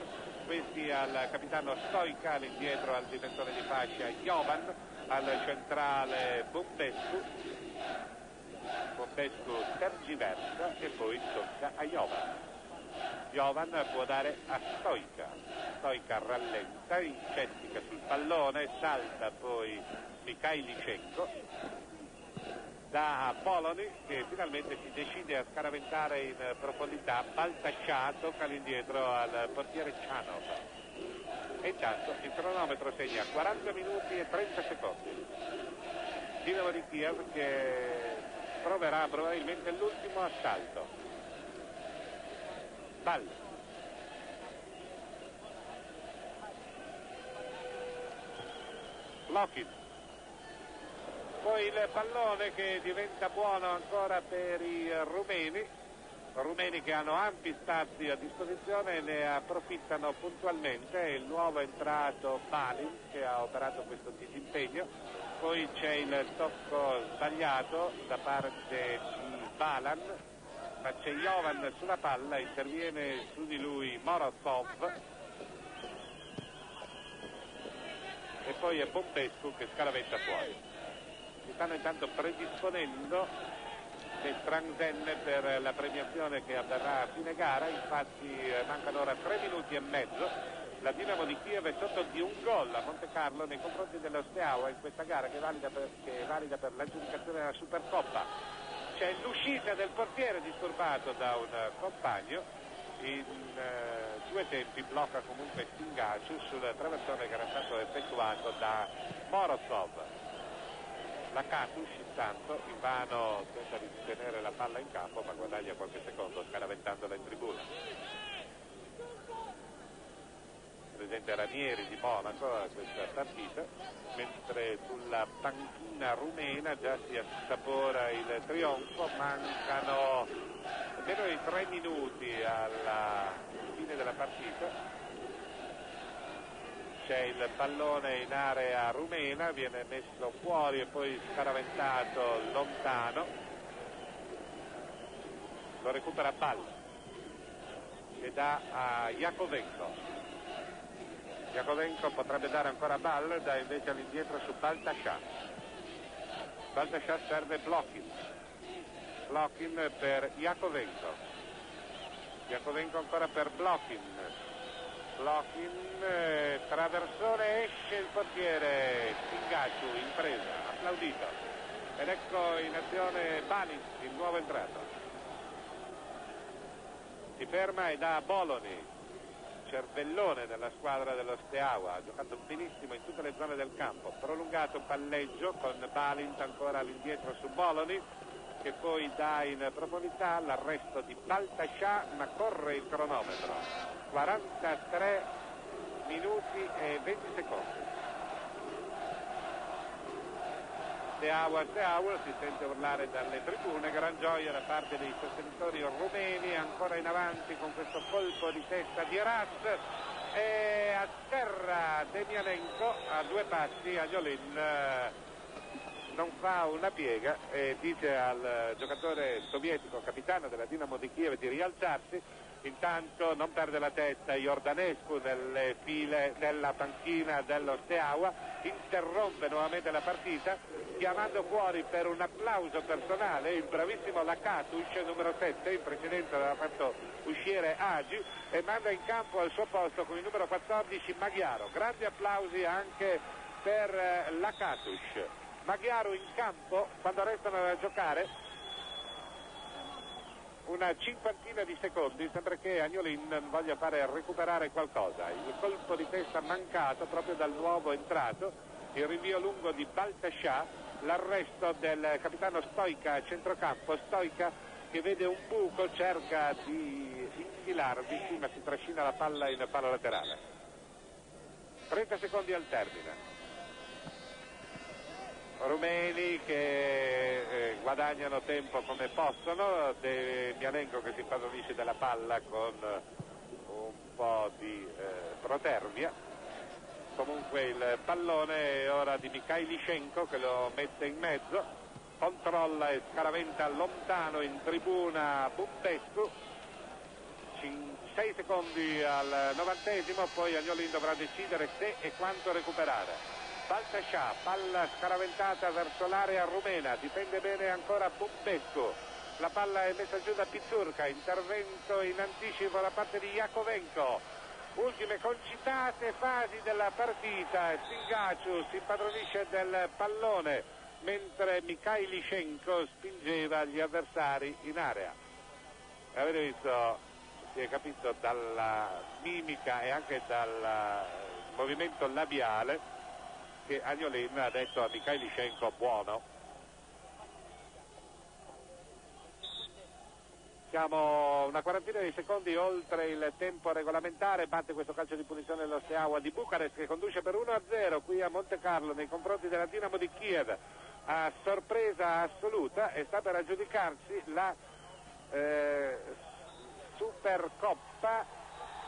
D: questi al capitano Stoica, all'indietro al difensore di fascia Jovan, al centrale Bombescu tergiversa e poi tocca a Jovan può dare a Stoica rallenta, incettica sul pallone, salta poi Mikhailichenko, da a Poloni che finalmente si decide a scaraventare in profondità, Baltascià tocca all'indietro al portiere Cianov e intanto il cronometro segna 40 minuti e 30 secondi. Dinamo di Kiev che proverà probabilmente l'ultimo assalto. Ball. Lokin. Poi il pallone che diventa buono ancora per i rumeni che hanno ampi spazi a disposizione e ne approfittano puntualmente. Il nuovo entrato Balin che ha operato questo disimpegno, poi c'è il tocco sbagliato da parte di Balan, ma c'è Jovan sulla palla, interviene su di lui Morozov e poi è Bombescu che scaraventa fuori. Si stanno intanto predisponendo le Strangzenne per la premiazione che avverrà a fine gara, infatti mancano ora 3 minuti e mezzo. La Dinamo di Kiev è sotto di un gol a Monte Carlo nei confronti dello Steaua in questa gara che è valida per l'aggiudicazione della Supercoppa. C'è l'uscita del portiere disturbato da un compagno, in due tempi blocca comunque Stingaciu sul traversone che era stato effettuato da Morozov. La Katus intanto invano tenta di tenere la palla in campo ma guadagna qualche secondo scaraventandola in tribuna. Presente Ranieri di Monaco a questa partita, mentre sulla panchina rumena già si assapora il trionfo, mancano almeno i 3 minuti alla fine della partita. C'è il pallone in area rumena, viene messo fuori e poi scaraventato lontano, lo recupera Ball e dà a Jakovenko. Jakovenko potrebbe dare ancora Ball, dà invece all'indietro su Baltascià. Baltascià serve Blokin per Jakovenko ancora per Blokin, traversone, esce il portiere Stingaciu in presa, applaudito, ed ecco in azione Balin, il nuovo entrato, si ferma e dà a Boloni, cervellone della squadra dello Steaua, ha giocato benissimo in tutte le zone del campo, prolungato palleggio con Balint ancora all'indietro su Boloni che poi dà in profondità l'arresto di Baltascià, ma corre il cronometro, 43 minuti e 20 secondi. Steaua, si sente urlare dalle tribune, gran gioia da parte dei sostenitori rumeni, ancora in avanti con questo colpo di testa di Raz e a terra Demianenko a 2 passi, Agnolin non fa una piega e dice al giocatore sovietico, capitano della Dinamo di Kiev, di rialzarsi. Intanto non perde la testa Iordanescu nelle file della panchina dello Steaua, interrompe nuovamente la partita chiamando fuori per un applauso personale il bravissimo Lakatus, numero 7, in precedenza aveva fatto uscire Agi, e manda in campo al suo posto con il numero 14 Maghiaro. Grandi applausi anche per Lakatus. Maghiaro in campo quando restano da giocare una cinquantina di secondi, sembra che Agnolin voglia fare recuperare qualcosa. Il colpo di testa mancato proprio dal nuovo entrato, il rinvio lungo di Baltascià, l'arresto del capitano Stoica a centrocampo. Stoica che vede un buco, cerca di infilarvi, ma si trascina la palla in palla laterale. 30 secondi al termine. Rumeni che guadagnano tempo come possono, Mianenko che si impadronisce della palla con un po' di protervia. Comunque il pallone è ora di Mikhailichenko che lo mette in mezzo, controlla e scaraventa lontano in tribuna Bubbescu. 6 secondi al 90°, poi Agnolin dovrà decidere se e quanto recuperare. Baltascià, palla scaraventata verso l'area rumena, difende bene ancora Bubbescu, la palla è messa giù da Pizzurka, intervento in anticipo da parte di Jakovenko. Ultime concitate fasi della partita, Singaciu si impadronisce del pallone mentre Mikhailichenko spingeva gli avversari in area. Avete visto, si è capito dalla mimica e anche dal movimento labiale che Agnolin ha detto a Mikhailichenko buono. Siamo una quarantina di secondi oltre il tempo regolamentare, batte questo calcio di punizione lo Steaua di Bucarest che conduce per 1-0 qui a Monte Carlo nei confronti della Dinamo di Kiev a sorpresa assoluta, e sta per aggiudicarsi la Supercoppa.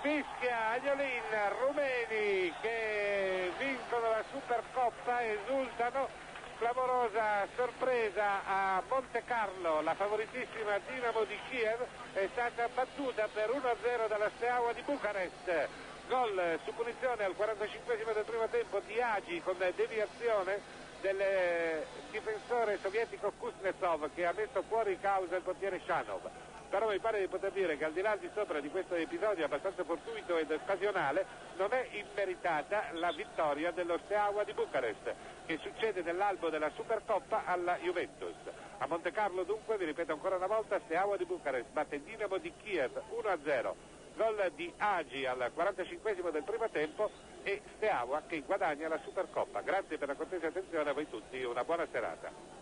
D: Fischia Agnolin, rumeni che vincono la Supercoppa, esultano, clamorosa sorpresa a Monte Carlo, la favoritissima Dinamo di Kiev è stata battuta per 1-0 dalla Steaua di Bucarest. Gol su punizione al 45° del primo tempo di Agi con deviazione del difensore sovietico Kuznetsov che ha messo fuori causa il portiere Shanov. Però mi pare di poter dire che al di là di sopra di questo episodio abbastanza fortuito ed occasionale non è immeritata la vittoria dello Steaua di Bucarest, che succede nell'albo della Supercoppa alla Juventus. A Monte Carlo dunque, vi ripeto ancora una volta, Steaua di Bucarest batte Dinamo di Kiev 1-0, gol di Agi al 45° del primo tempo e Steaua che guadagna la Supercoppa. Grazie per la cortese attenzione a voi tutti, una buona serata.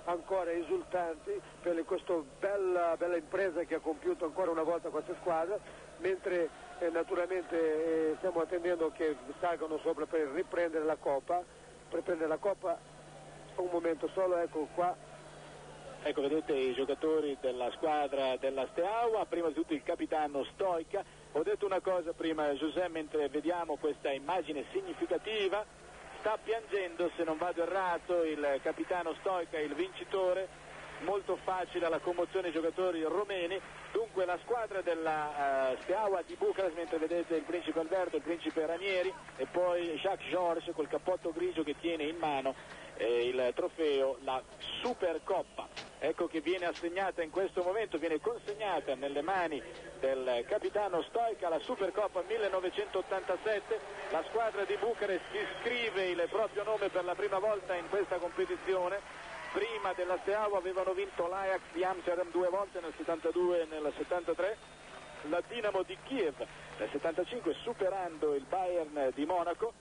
E: Ancora esultanti per questa bella impresa che ha compiuto ancora una volta questa squadra, mentre naturalmente stiamo attendendo che salgano sopra per riprendere la Coppa. Per prendere la Coppa un momento solo, ecco qua.
F: Ecco, vedete i giocatori della squadra della Steaua, prima di tutto il capitano Stoica. Ho detto una cosa prima, Giuseppe, mentre vediamo questa immagine significativa, sta piangendo, se non vado errato, il capitano Stoica, il vincitore. Molto facile la commozione dei giocatori romeni. Dunque la squadra della Steaua di Bucarest, mentre vedete il principe Alberto, il principe Ranieri e poi Jacques Georges col cappotto grigio che tiene in mano il trofeo, la Supercoppa. Ecco che viene assegnata in questo momento, viene consegnata nelle mani del capitano Stoica la Supercoppa 1987. La squadra di Bucarest scrive il proprio nome per la prima volta in questa competizione. Prima della Steaua avevano vinto l'Ajax di Amsterdam 2 volte, nel 72 e nel 73, la Dinamo di Kiev nel 75 superando il Bayern di Monaco,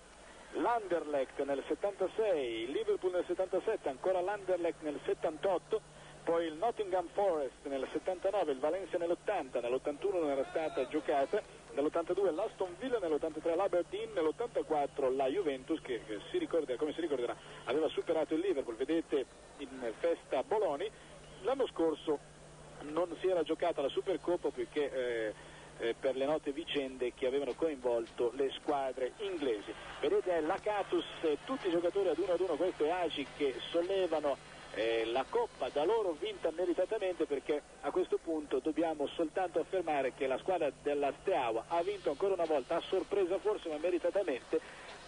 F: l'Anderlecht nel 76, il Liverpool nel 77, ancora l'Anderlecht nel 78, poi il Nottingham Forest nel 79, il Valencia nell'80, nell'81 non era stata giocata, nell'82 l'Aston Villa, nell'83 l'Aberdeen, nell'84 la Juventus che si ricorda, come si ricorderà, aveva superato il Liverpool, vedete in festa Bologna. L'anno scorso non si era giocata la Supercoppa perché per le note vicende che avevano coinvolto le squadre inglesi. Vedete la Catus, tutti i giocatori ad uno, questo è Agi che sollevano la Coppa da loro vinta meritatamente, perché a questo punto dobbiamo soltanto affermare che la squadra della Steaua ha vinto ancora una volta, a sorpresa forse ma meritatamente,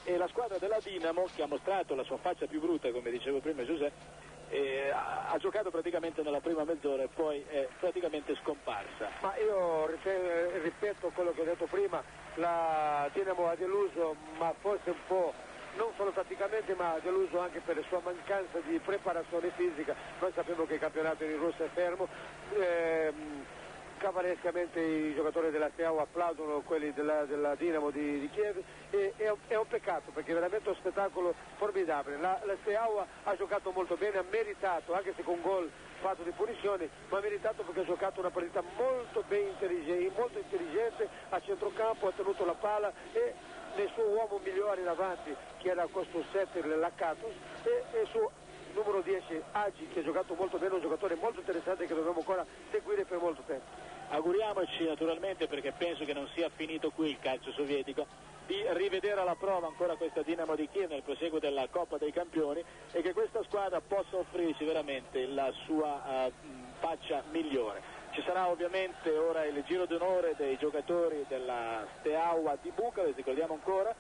F: e la squadra della Dinamo, che ha mostrato la sua faccia più brutta come dicevo prima Giuseppe, ha giocato praticamente nella prima mezz'ora e poi è praticamente scomparsa.
E: Ma io ripeto quello che ho detto prima, la Dinamo ha deluso, ma forse un po' non solo tatticamente, ma ha deluso anche per la sua mancanza di preparazione fisica. Noi sappiamo che il campionato in Russia è fermo, cavallerescamente i giocatori della Steaua applaudono quelli della Dinamo di Kiev, e è un peccato perché è veramente un spettacolo formidabile. La Steaua ha giocato molto bene, ha meritato, anche se con gol fatto di punizioni, ma ha meritato perché ha giocato una partita molto intelligente a centrocampo, ha tenuto la palla e nel suo uomo migliore in avanti, che era questo 7 Lakatos, e il suo numero 10 Agi, che ha giocato molto bene, un giocatore molto interessante che dobbiamo ancora seguire per molto tempo.
F: Auguriamoci naturalmente, perché penso che non sia finito qui il calcio sovietico, di rivedere alla prova ancora questa Dinamo di Kiev nel proseguo della Coppa dei Campioni, e che questa squadra possa offrirci veramente la sua faccia migliore. Ci sarà ovviamente ora il giro d'onore dei giocatori della Steaua di Bucarest. Ricordiamo ancora,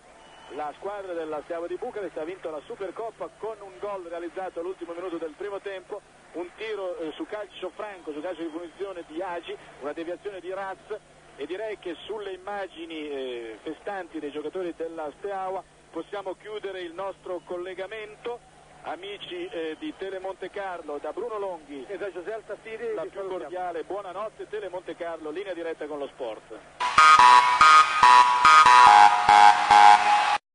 F: la squadra della Steaua di Bucarest ha vinto la Supercoppa con un gol realizzato all'ultimo minuto del primo tempo, un tiro su calcio franco, su calcio di punizione di Agi, una deviazione di Raz, e direi che sulle immagini festanti dei giocatori della Steaua possiamo chiudere il nostro collegamento. Amici di Telemonte Carlo, da Bruno Longhi
E: e da José Altasiri,
F: la più cordiale buonanotte. Telemonte Carlo, linea diretta con lo sport.